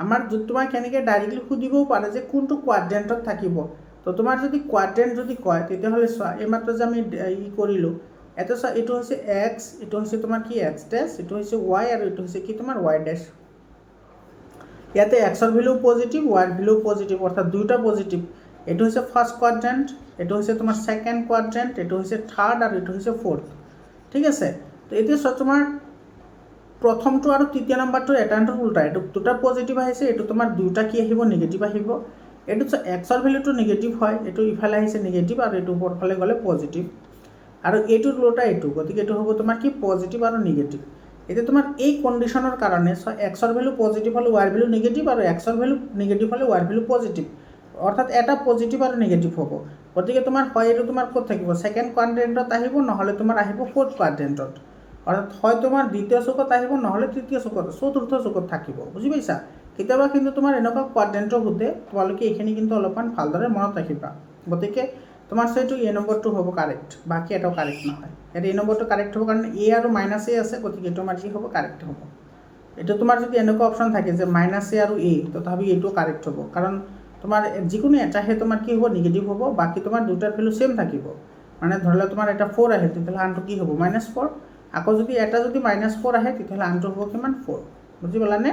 আমাৰ তোমাৰ কেনেকৈ ডাইৰেক্টলি সুধিবও পাৰে যে কোনটো কোৱাড্ৰেণ্টত থাকিব। তো তোমাৰ যদি কোৱাড্ৰেণ্ট যদি কয়, তেতিয়াহ'লে চোৱা এইমাত্ৰ যে আমি কৰিলোঁ, এটা চোৱা এইটো হৈছে এক্স, এইটো হৈছে তোমাৰ কি এক্স ডেছ, এইটো হৈছে ৱাই, আৰু এইটো হৈছে কি তোমাৰ ৱাই ডেছ। ইয়াতে এক্সৰ ভেলু পজিটিভ, ৱাইৰ ভেলু পজিটিভ, অৰ্থাৎ দুয়োটা পজিটিভ। এইটো হৈছে ফাৰ্ষ্ট কোৱাড্ৰেণ্ট, এইটো হৈছে তোমাৰ ছেকেণ্ড কোৱাড্ৰেণ্ট, এইটো হৈছে থাৰ্ড, আৰু এইটো হৈছে ফ'ৰ্থ। ঠিক আছে, তো এতিয়া চোৱা তোমাৰ প্ৰথমটো আৰু তৃতীয় নম্বৰটো এটা আনটোৰ উল্টা, এইটো দুটা পজিটিভ আহিছে, এইটো তোমাৰ দুটা কি আহিব নিগেটিভ আহিব। এইটো এক্সৰ ভেলুটো নিগেটিভ হয়, এইটো ইফালে আহিছে নিগেটিভ, আৰু এইটো ওপৰফালে গ'লে পজিটিভ, আৰু এইটোৰ উল্টা এইটো, গতিকে এইটো হ'ব তোমাৰ কি পজিটিভ আৰু নিগেটিভ। এতিয়া তোমাৰ এই কণ্ডিশ্যনৰ কাৰণে চোৱা এক্সৰ ভেলু পজিটিভ হ'লে ৱাইৰ ভেলু নিগেটিভ, আৰু এক্সৰ ভেলু নিগেটিভ হ'লে ৱাইৰ ভেলু পজিটিভ, অৰ্থাৎ এটা পজিটিভ আৰু নিগেটিভ হ'ব। গতিকে তোমাৰ হয় এইটো তোমাৰ ক'ত থাকিব ছেকেণ্ড কোৱাড্ৰেণ্টত আহিব, নহ'লে তোমাৰ আহিব ফ'ৰ্থ কোৱাড্ৰেণ্টত, অৰ্থাৎ হয় তোমাৰ দ্বিতীয় চুকত আহিব, নহ'লে তৃতীয় চুকত চতুৰ্থ চুকত থাকিব। বুজি পাইছা। কেতিয়াবা কিন্তু তোমাৰ এনেকুৱা কোৱাড্ৰেণ্টৰ সোধে, তোমালোকে এইখিনি কিন্তু অলপমান ভালদৰে মনত ৰাখিবা। গতিকে তোমাৰ সেইটো এ নম্বৰটো হ'ব কাৰেক্ট, বাকী এটাও কাৰেক্ট নহয়। ইয়াতে এ নম্বৰটো কাৰেক্ট হ'ব কাৰণ এ আৰু -a আছে, গতিকে এইটো আমাৰ কি হ'ব কাৰেক্ট হ'ব। এইটো তোমাৰ যদি এনেকুৱা অপশ্যন থাকে যে -a আৰু a, তথাপি এইটো কাৰেক্ট হ'ব, কাৰণ তোমাৰ যিকোনো এটাহে তোমাৰ কি হ'ব নিগেটিভ হ'ব, বাকী তোমাৰ দুটাৰ ভেলু ছেইম থাকিব। মানে ধৰি লওক তোমাৰ এটা 4 আহে, তেতিয়াহ'লে আনটো কি হ'ব -4, আকৌ যদি এটা যদি -4 আহে, তেতিয়াহ'লে আনটো হ'ব কিমান 4। বুজি পালানে।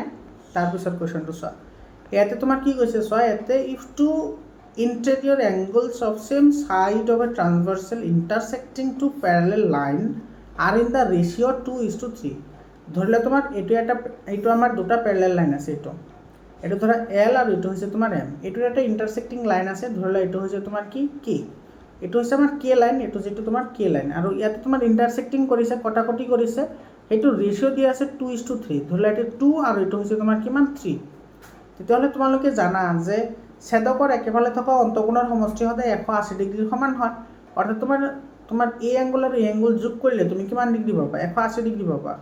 তাৰপিছত কুৱেশ্যনটো চোৱা, ইয়াতে তোমাৰ কি কৈছে চোৱা, ইয়াতে if two interior angles of same side of a transversal intersecting two parallel line are in the ratio 2:3 ধরলে তোমার এইটো আমার দুটা প্যারালাল লাইন আছে এটা ধরা এল আর এটা হচ্ছে তোমার এম এটার একটা ইন্টারসেক্টিং লাইন আছে ধরলে এটা হচ্ছে তোমার কি কে এটা হচ্ছে আমার কে লাইন এটা হচ্ছে তোমার কে লাইন আর ইয়াতে তোমার ইন্টারসেক্টিং করেছে কটাকটি করেছে এইটো রেশিও দিয়ে আছে 2:3 ধরলে এটা 2 আর এটা হচ্ছে তোমার কিমান 3 তেতিয়াহ'লে তোমালোকে জানা যে ছেদকৰ একেফালে থকা অন্তকোণৰ সমষ্টি সদায় 180 ডিগ্ৰীৰ সমান হয় অৰ্থাৎ তোমাৰ এই এংগল আৰু এই এংগল যোগ কৰিলে তুমি কিমান ডিগ্ৰী পাবা 180 ডিগ্ৰী পাবা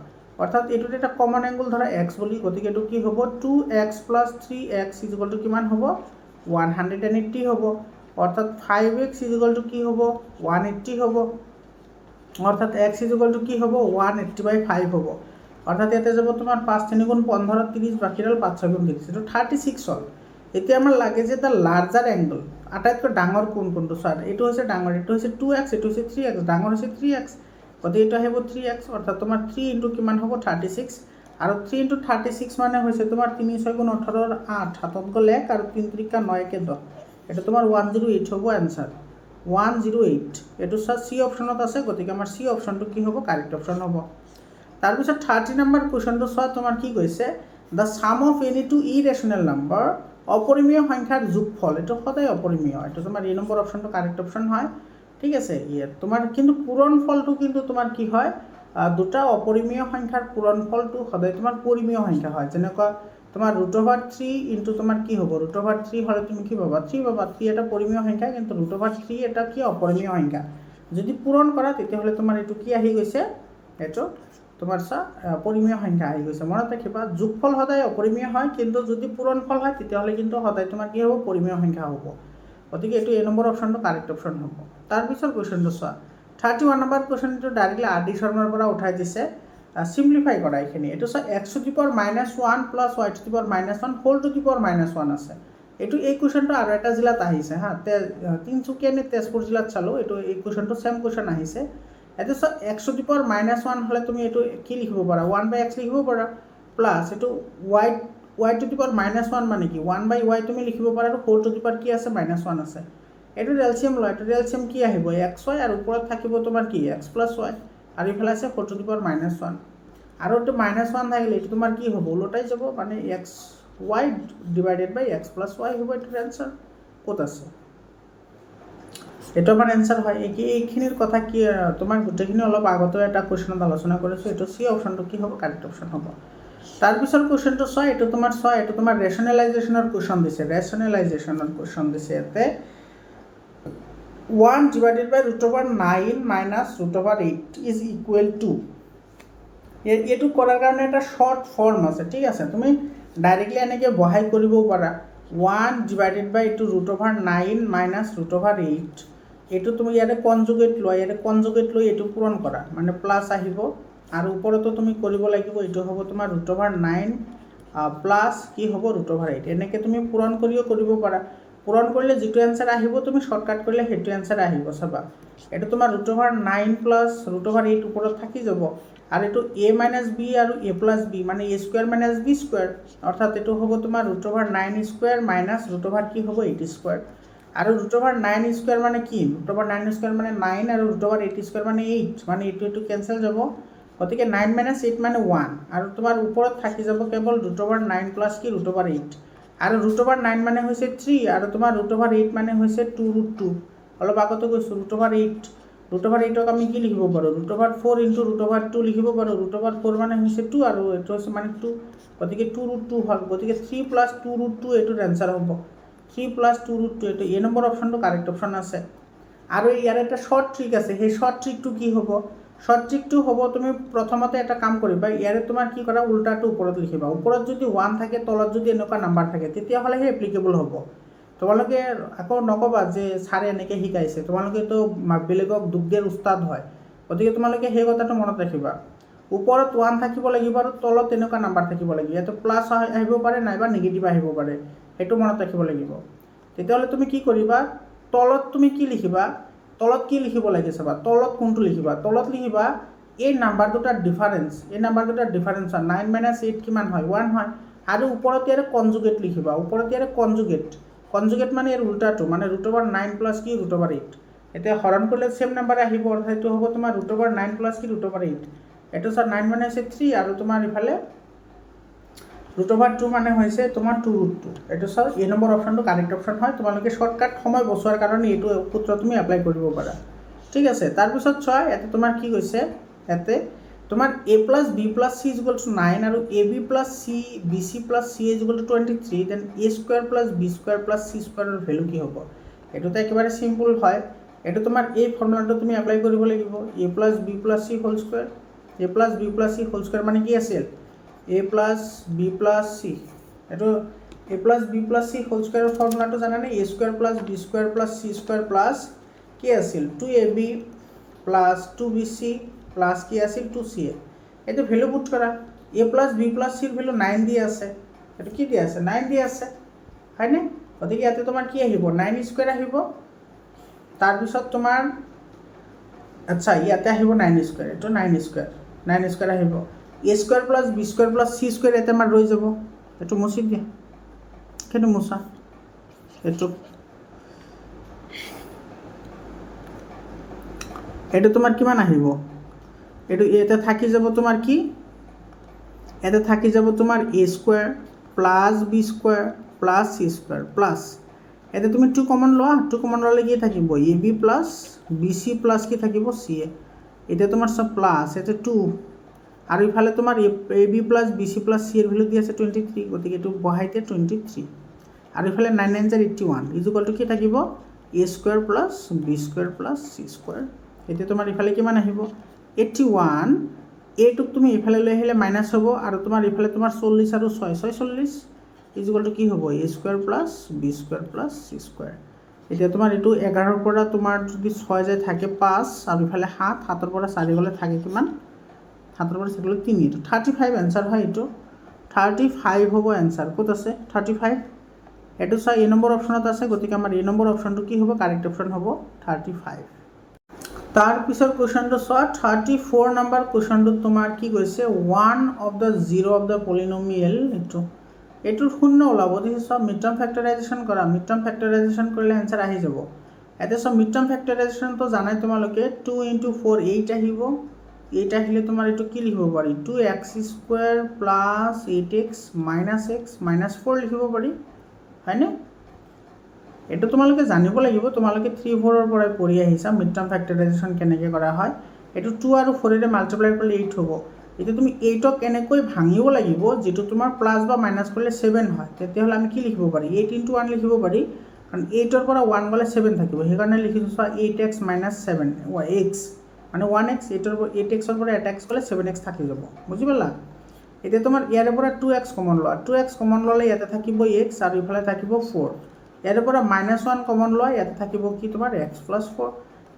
অৰ্থাৎ এইটোত এটা কমন এংগল ধৰা x বুলি গতিকে এইটো কি হ'ব 2x + 3x = কিমান হ'ব 180 হ'ব অৰ্থাৎ 5x = কি হ'ব 180 হ'ব অৰ্থাৎ x = কি হ'ব 180/5 হ'ব অর্থাৎ এতে যাব তোমার 5 3 গুণ 15 30 বাকি রল 5 6 গুণ 30 এটা 36 হল এতে আমার লাগে যে দা লার্জার অ্যাঙ্গল আটাইতকৈ ডাঙৰ কোনটো স্যাৰ এটা হচ্ছে ডাঙৰ এটা হচ্ছে 2x এটা হচ্ছে 3x ডাঙৰ হচ্ছে 3x গতি এটা হ'ব 3x অৰ্থাৎ তোমাৰ 3 * কিমান হ'ব 36 আৰু 3 * 36 মানে হৈছে তোমাৰ 3 6 গুণ 18 ৰ 8 হাতত গ'ল 1 আৰু 3 × 9 কে 10 এটা তোমাৰ 108 হ'ব आंसर 108 এটো স্যাৰ সি অপশনত আছে গতিকে আমাৰ সি অপশনটো কি হ'ব কাৰেক্ট অপশন হ'ব তাৰপিছত 30 নম্বৰ কোৱেশ্চনটো চোৱা তোমাৰ কি কৈছে the sum of any two irrational number অপৰিমেয় সংখ্যাৰ যোগফল এটা সদায় অপৰিমেয় এটা তোমাৰ এই নম্বৰ অপশনটো কাৰেক্ট অপশন হয় ঠিক আছে ইয়াত তোমাৰ কিন্তু পূৰণফলটো কিন্তু তোমাৰ কি হয় দুটা অপৰিমেয় সংখ্যাৰ পূৰণফলটো সদায় তোমাৰ পৰিমেয় সংখ্যা হয় যেনেকুৱা তোমাৰ √3 তোমাৰ কি হ'ব √3 হলে তুমি কি পাবা 3 পাবা 3 এটা পৰিমেয় সংখ্যা কিন্তু √3 এটা কি অপৰিমেয় সংখ্যা যদি পূৰণ কৰা তেতিয়াহলে তোমাৰ এটো কি আহি গৈছে এটো তোমাৰ পৰিমেয় সংখ্যা আহি গৈছে মনত ৰাখিবা যোগফল সদায় অপৰিমেয় হয় কিন্তু যদি পূৰণফল হয় তেতিয়াহলে কিন্তু সদায় তোমাৰ কি হ'ব পৰিমেয় সংখ্যা হ'ব গতিকে এটো এই নম্বৰ অপশনটো কাৰেক্ট অপশন হ'ব তাৰ পিছৰ কোৱেশ্চনটো চোৱা 31 নম্বৰ কোৱেশ্চনটো ডাইৰেক্টলি আৰ ডি শৰ্মাৰ পৰা উঠাই দিছে সিম্পলিফাই কৰা এখিনি এটো x to the power -1 plus y to the power -1 whole to the power -1 আছে এটো এই কোৱেশ্চনটো আৰু এটা জিলাত আহিছে হা তিনচুকীয়া নে তেজপুৰ জিলাত চালো এটো এই কোৱেশ্চনটো সেম কোৱেশ্চন আহিছে এটো x to the power -1 হলে তুমি এটো কি লিখিব পাৰা 1/x লিখিব পাৰা প্লাস এটো y to the power -1 মানে কি 1/y তুমি লিখিব পাৰা আৰু 4 to the power কি আছে -1 আছে এটো এলসিয়াম লয় এটো এলসিয়াম কি আহিব xy আৰু ওপৰত থাকিব তোমাৰ কি x + y আৰু ইফালে আছে 4 to the power -1 আৰু এটো -1 থাকিলে এটো তোমাৰ কি হ'ব উলটাই যাব মানে xy / x + y হ'ব এটো आंसर কত আছে এটা মানে आंसर হয় এইখিনিৰ কথা কি তোমাৰ গুটেখিনি অলপ আগতে এটা কোৱেশ্চনত আলোচনা কৰিছো এটো সি অপশনটো কি হ'ব কাৰেক্ট অপশন হ'ব তাৰ পিছৰ কোৱেশ্চনটো চোৱা এটো তোমাৰ ৰেশনালাইজেশনৰ কোৱেশ্চন দিছে ৰেশনালাইজেশনৰ কোৱেশ্চন দিছে এতে 1 / √9 - √8 is equal to এটো কৰাৰ কাৰণে এটা শৰ্ট ফৰ্ম আছে ঠিক আছে তুমি ডাইৰেক্টলি এনেকে বহাই কৰিব পাৰা 1 / √9 - √8 এটো তুমি ইয়াৰে কনজুগেট লৈ এটো পূৰণ কৰা মানে প্লাস আহিব আৰু ওপৰতো তুমি কৰিব লাগিব এটো হ'ব তোমাৰ √9 প্লাস কি হ'ব √8 এনেকে তুমি পূৰণ কৰিব পাৰা পূৰণ কৰিলে যেটো आंसर আহিব তুমি শৰ্টকাট কৰিলে হেটো आंसर আহিব চাবা এটো তোমাৰ √9 প্লাস √8 ওপৰত থাকি যাব আৰু এটো a - b আৰু a + b মানে a² - b² অৰ্থাৎ এটো হ'ব তোমাৰ √9² - √8 কি হ'ব 8² আৰু √9² মানে কি √9² মানে 9 আৰু √8² মানে 8 মানে এটো ক্যান্সেল যাব গতিকে 9 - 8 মানে 1 আৰু তোমাৰ ওপৰত থাকি যাব কেৱল √9 প্লাস কি √8 আৰু √9 মানে হৈছে 3 আৰু তোমাৰ √8 মানে হৈছে 2√2 অলপ আগতে কৈছো √8ক আমি কি লিখিব পাৰো √4 * √2 লিখিব পাৰো √4 মানে হৈছে 2 আৰু এটো হৈছে মানে 2 গতিকে 2√2 হল গতিকে 3 + 2√2 এটোৰ आंसर হ'ব 3 + 2√2 এটো এই নম্বৰ অপশনটো কাৰেক্ট অপশন আছে আৰু ইয়াৰ এটা শৰ্ট ট্ৰিক আছে সেই শৰ্ট ট্ৰিকটো কি হ'ব শৰ্ট ট্ৰিকটো হ'ব তুমি প্ৰথমতে এটা কাম কৰিবা ইয়াৰে তোমাৰ কি কৰা উল্টাটো ওপৰত লিখিবা ওপৰত যদি 1 থাকে তলত যদি এনেকুৱা নাম্বাৰ থাকে তেতিয়া হলে হে এপ্লিকেবল হ'ব তোমালোকে আকৌ নকবা যে সারে এনেকে শিকাইছে তোমালোকে তো বেলেগক দুখ দিয়াৰ উস্তাদ হয় গতিকে তোমালোকে সেই কথাটো মনত ৰাখিবা ওপৰত 1 থাকিব লাগিব আৰু তলত এনেকুৱা নাম্বাৰ থাকিব লাগিব এটো প্লাস আহিব পাৰে নাইবা নেগেটিভ আহিব পাৰে এটো মনত ৰাখিব লাগিব তেতিয়াহলে তুমি কি কৰিবা তলত তুমি কি লিখিবা তলত কি লিখিব লাগে চাবা তলত কোনটো লিখিবা তলত লিখিবা এই নাম্বাৰ দুটাৰ ডিফাৰেন্স 9 - 8 কিমান হয় 1 হয় আৰু ওপৰত ইয়াৰে কনজুগেট লিখিবা ওপৰত ইয়াৰে কনজুগেট মানে ইয়াৰ উল্টাটো মানে √9 প্লাছ কি √8 এতিয়া হৰণ কৰিলে সেম নাম্বাৰ আহিব অৰ্থাৎ এইটো হ'ব তোমাৰ √9 প্লাছ কি √8 এইটো স্যাৰ 9 মানে হৈছে 3 আৰু তোমাৰ ইফালে √2 মানে হৈছে তোমাৰ 2√2 এইটো স্যাৰ এই নম্বৰ অপশনটো কাৰেক্ট অপশন হয় তোমালোকে শৰ্টকাট সময় বচোৱাৰ কাৰণে এইটো সূত্ৰ তুমি এপ্লাই কৰিব পাৰা ঠিক আছে তাৰপিছত চোৱা ইয়াতে তোমাৰ কি কৈছে ইয়াতে তোমাৰ a plus b plus c is equal to 9 আৰু ab plus c bc plus c is equal to 23 then a square plus b square plus c square এর ভ্যালু কি হ'ব এটোতে একেবাৰে সিম্পল হয় এটো তোমাৰ এই ফৰ্মুলাটো তুমি এপ্লাই কৰিব লাগিব a plus b plus c whole square a plus b plus c whole square মানে কি আছিল a plus b plus c এটো a plus b plus c whole square ফৰ্মুলাটো জানানে a square plus b square plus c square plus কি আছিল 2ab plus 2bc plus কি আছিল 2ca এটো ভ্যালু পুট কৰা a plus b plus c এর value 9 দি আছে এটো কি দি আছে 9 দি আছে হয়নে গতিকে ইয়াতে তোমাৰ কি আহিব 9 স্কয়াৰ আহিব তাৰ পিছত তোমাৰ আচ্ছা ইয়াতে আহিব 9 স্কয়াৰ এটো 9 স্কয়াৰ আহিব a square plus b square plus c square এতে আমাৰ ৰৈ যাব এটো মুছি দিয়া কেনে মুছা এটো এটা তোমার কিমান আহিব এটো এটা থাকি যাব তোমার কি এটা থাকি যাব তোমার a square plus b square plus c square plus এটা তুমি 2 কমন লওয়া 2 কমন ললে কি থাকিব ab প্লাস bc প্লাস কি থাকিব ca এটা তোমার সব প্লাস এটা 2 আর ইফালে তোমার ab plus bc plus c এর ভ্যালু দি আছে 23 গতিকে এটো বহাইতে 23 আর ইফালে 9 9 81 ইজ ইকুয়াল টু কি থাকিব a square plus b square plus c square এটা তোমার ইফালে কিমান আহিব 81 এটুক তুমি ইফালে লৈ আহিলে মাইনাস হ'ব আৰু তোমাৰ ইফালে তোমাৰ 40 আৰু 6 46 ইজ ইকুয়াল টু কি হ'ব a square plus b square plus c square এটা তোমাৰ এটো 11 ৰ পৰা তোমাৰ যদি 6 যায় থাকে 5 আৰু ইফালে 7 7 ৰ পৰা 4 গলে থাকে কিমান 7 ৰ পৰা 4 গলে 3 এটো 35 आंसर হয় এটো 35 হ'ব आंसर কত আছে 35 এটো চাই এ নম্বৰ অপচনত আছে গতিকে আমাৰ এ নম্বৰ অপচনটো কি হ'ব কাৰেক্ট অপচন হ'ব 35 তাৰ পিছৰ কোশ্চেনটো সো 34 নম্বৰ কোশ্চেনটো তোমাৰ কি কৈছে 1 of the 0 of the polynomial এটোৰ শূন্য ওলাব দিছে সব মিড টাৰ্ম ফ্যাক্টৰাইজেশন কৰা মিড টাৰ্ম ফ্যাক্টৰাইজেশন কৰিলে आंसर আহি যাব এতে সব মিড টাৰ্ম ফ্যাক্টৰাইজেশন তো জানাই তোমালোকে 2 * 4 8 আহিব 8 আহিলে তোমাৰ এটো কি লিখিব পাৰি 2x square plus 8x minus x minus 4 লিখিব পাৰি হয়নে এটা তোমালোকে জানিব লাগিব তোমালোকে 3 4 ৰ পৰা পঢ়ি আহিছা মিড টাৰ্ম ফ্যাক্টৰাইজেশন কেনেকৈ কৰা হয় এটো 2 আৰু 4 ৰে মাল্টিপ্লাই কৰিলে 8 হ'ব এটা তুমি 8 ক কেনেকৈ ভাঙিব লাগিব যেটো তোমাৰ প্লাস বা মাইনাস কৰিলে 7 হয় তেতিয়া হলে আমি কি লিখিব পাৰি 8 * 1 লিখিব পাৰি কাৰণ 8 ৰ পৰা 1 গলে 7 থাকিব হেকাৰণে লিখিছো 8x - 7 x মানে 1x 8x ৰ পৰা 8x গলে 7x থাকি যাব বুজি পালা এতিয়া তোমাৰ ইয়াৰ পৰা 2x কমন লোৱা 2x কমন ললে ইয়াতে থাকিব x আৰু ইফালে থাকিব 4 ইয়াৰ পৰা -1 কমন লোৱা ইয়াতে থাকিব কি তোমাৰ x + 4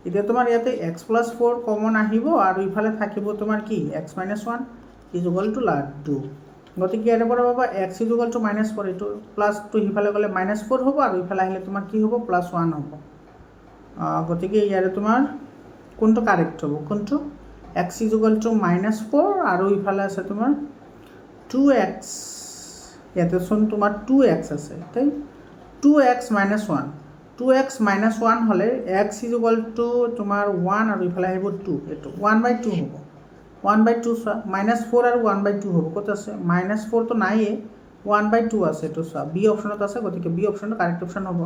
এতিয়া তোমাৰ ইয়াতে x + 4 কমন আহিব আৰু ইফালে থাকিব তোমাৰ কি x - 1 = 2 গতিকে ইয়াৰ পৰা পাবা x = -4 এটো +2 ইফালে গলে -4 হ'ব আৰু ইফালে আহিলে তোমাৰ কি হ'ব +1 হ'ব গতিকে ইয়াৰে তোমাৰ কোনটো কাৰেক্ট হ'ব কোনটো x = -4 আৰু ইফালে আছে তোমাৰ 2x ইয়াতে চোন তোমাৰ 2x আছে তাই 2x - 1 2x - 1 হলে x = তোমাৰ 1 আৰু ইফালে আহিব 2 এটো 1/2 হ'ব 1/2 সা -4 আৰু 1/2 হ'ব কত আছে -4 তো নাই 1/2 আছে এটো সা বি অপশনত আছে গতিকে বি অপশনটো কারেক্ট অপশন হ'ব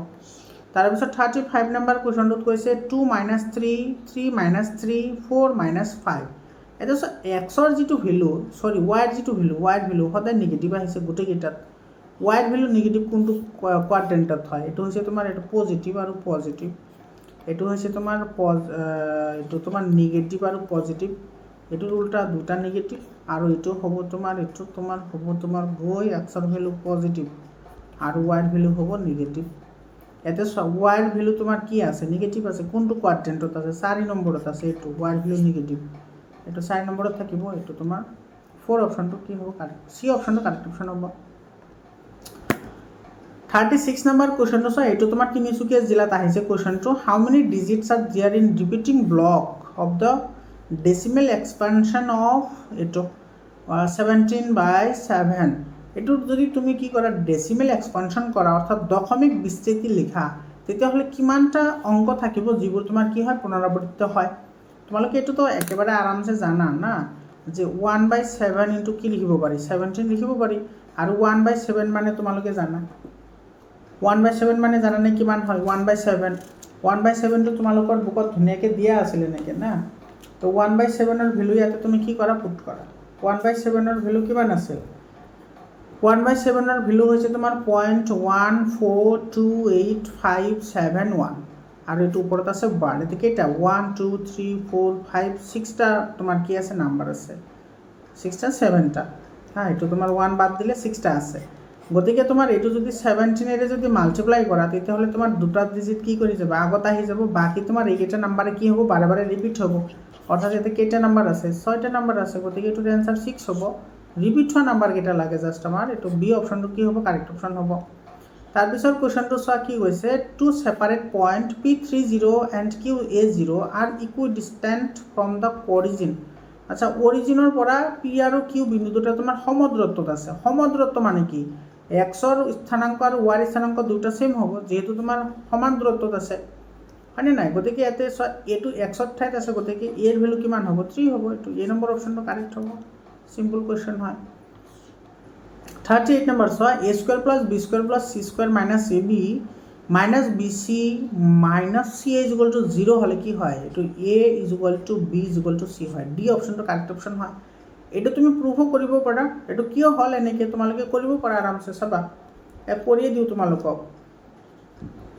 তাৰ পিছত 35 নম্বৰ কোশ্চনটোত কৈছে 2 - 3 3 - 3 4 - 5 এটা x ৰ যেটো ভ্যালু সৰি y ৰ যেটো ভ্যালু y ৰ ভ্যালু সদায় নেগেটিভ আহিছে গুটে গিটাত y ৰ ভ্যালু নেগেটিভ কোনটো কোয়াড্ৰেন্টত হয় এটো হৈছে তোমাৰ এটো পজিটিভ আৰু পজিটিভ এটো হৈছে তোমাৰ এটো তোমাৰ নেগেটিভ আৰু পজিটিভ এটোৰ উল্টা দুটা নেগেটিভ আৰু এটো হ'ব তোমাৰ গৈ x ৰ ভ্যালু পজিটিভ আৰু y ৰ ভ্যালু হ'ব নেগেটিভ এতে y ৰ ভ্যালু তোমাৰ কি আছে নেগেটিভ আছে কোনটো কোয়াড্ৰেন্টত আছে 4 নম্বৰত আছে এটো y ৰ ভ্যালু নেগেটিভ এটো 4 নম্বৰত থাকিব এটো তোমাৰ 4 অপশনটো কি হ'ব কাৰেক্ট সি অপশনটো কাৰেক্ট অপশন হ'ব 36 নম্বৰ কোশ্চনটো সো এটো তোমাৰ তিনিচুকীয়া জিলাত আহিছে কোশ্চনটো how many digits are there in repeating block of the decimal expansion of এটো 17/7 এইটোত যদি তুমি কি কৰা ডেচিমেল এক্সপানশ্যন কৰা অৰ্থাৎ দশমিক বিস্তৃতি লিখা তেতিয়াহ'লে কিমানটা অংক থাকিব যিবোৰ তোমাৰ কি হয় পুনৰাবৃত্ত হয়। তোমালোকে এইটোতো একেবাৰে আৰামছে জানা না যে 1/7 ইনটু কি লিখিব পাৰি 17 লিখিব পাৰি আৰু 1/7 মানে তোমালোকে জানা 1/7 মানে জানানে কিমান হয় 1/7 1/7টো তোমালোকৰ বুকত ধুনীয়াকৈ দিয়া আছিল এনেকৈ না। তো 1/7ৰ ভেলু ইয়াতে তুমি কি কৰা পুট কৰা 1/7ৰ ভেলু কিমান আছিল 1/7ৰ ভেলু হৈছে তোমাৰ 0.142857 আৰু এইটো ওপৰত আছে বাৰ এইটো কেইটা 1 2 3 4 5 6টা তোমাৰ কি আছে নাম্বাৰ আছে 6টা 7টা হা এইটো তোমাৰ 1 বাদ দিলে 6টা আছে। গতিকে তোমাৰ এইটো যদি 17 যদি মাল্টিপ্লাই কৰা তেতিয়াহ'লে তোমাৰ দুটা ডিজিট কি কৰি যাব আগত আহি যাব বাকী তোমাৰ এইকেইটা নাম্বাৰে কি হ'ব বাৰে বাৰে ৰিপিট হ'ব অৰ্থাৎ ইয়াতে কেইটা নাম্বাৰ আছে 6টা নাম্বাৰ আছে গতিকে এইটোৰ এনচাৰ 6 হ'ব। ৰিপিট হোৱা নাম্বাৰকেইটা লাগে জাষ্ট আমাৰ এইটো বি অপশ্যনটো কি হ'ব কাৰেক্ট অপশ্যন হ'ব। তাৰপিছত কুৱেশ্যনটো চোৱা কি কৈছে to separate point P30 and QA0 are equidistant from the origin. আচ্ছা অৰিজিনৰ পৰা পি আৰু কিউ বিন্দু দুটা তোমাৰ সমদূৰত্বত আছে। সমদূৰত্ব মানে কি এক্সৰ স্থানাংক আৰু ৱাইৰ স্থানাংক দুটা সেম হ'ব যিহেতু তোমাৰ সমান দূৰত্বত আছে হয়নে নাই। গতিকে ইয়াতে চোৱা এইটো এক্সৰ ঠাইত আছে গতিকে এৰ ভেলু কিমান হ'ব 3 হ'ব এইটো এ নম্বৰ অপশ্যনটো কাৰেক্ট হ'ব। সিম্পল কুৱেশ্যন হয়। 38 নম্বৰ চোৱা a square plus b square plus c square minus ab minus bc minus c is equal to 0 হলে কি হয় এইটো a is equal two b is equal two c হয়। D অপশ্যনটো correct option হয়। এইটো তুমি প্ৰুফো কৰিব পাৰা এইটো কিয় হ'ল এনেকৈ তোমালোকে কৰিব পাৰা আৰামছে চাবা কৰিয়ে দিওঁ তোমালোকক।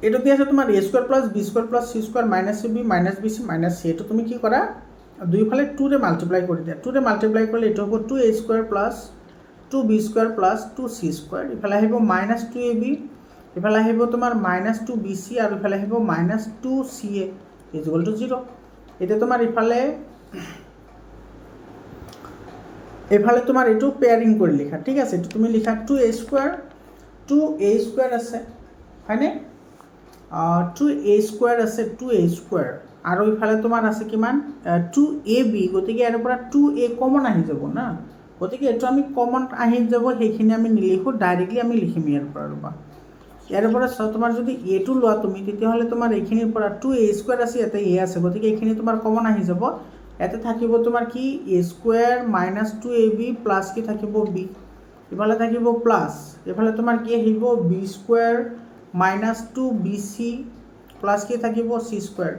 এইটো কি আছে তোমাৰ a square plus b square plus c square minus ab minus bc minus c এইটো তুমি কি কৰা দুইফালে 2ৰে মাল্টিপ্লাই কৰি দিয়া 2ৰে মাল্টিপ্লাই কৰিলে এইটো হ'ব 2a square plus 2b square plus 2c square ইফালে আহিব মাইনাস 2ab ইফালে আহিব তোমাৰ মাইনাস 2bc আৰু ইফালে আহিব minus 2ca is equal to 0। এতিয়া তোমাৰ ইফালে তোমাৰ এইটো পেয়াৰিং কৰি লিখা ঠিক আছে এইটো তুমি লিখা 2a স্কোয়াৰ আছে হয়নে 2a স্কোয়াৰ আছে 2a স্কোয়াৰ আৰু ইফালে তোমাৰ আছে কিমান 2ab গতিকে ইয়াৰ পৰা 2a কমন আহি যাব না গতিকে এইটো আমি কমন আহি যাব সেইখিনি আমি নিলিখোঁ ডাইৰেক্টলি আমি লিখিম ইয়াৰ পৰা ৰ'বা ইয়াৰ পৰা তোমাৰ যদি এটো লোৱা তুমি তেতিয়াহ'লে তোমাৰ এইখিনিৰ পৰা 2a স্কোয়াৰ আছে ইয়াতে a আছে গতিকে এইখিনি তোমাৰ কমন আহি যাব ইয়াতে থাকিব তোমাৰ কি a square minus 2ab plus কি থাকিব b ইফালে থাকিব প্লাস ইফালে তোমাৰ কি আহিব b square minus 2bc plus কি থাকিব c স্কোয়াৰ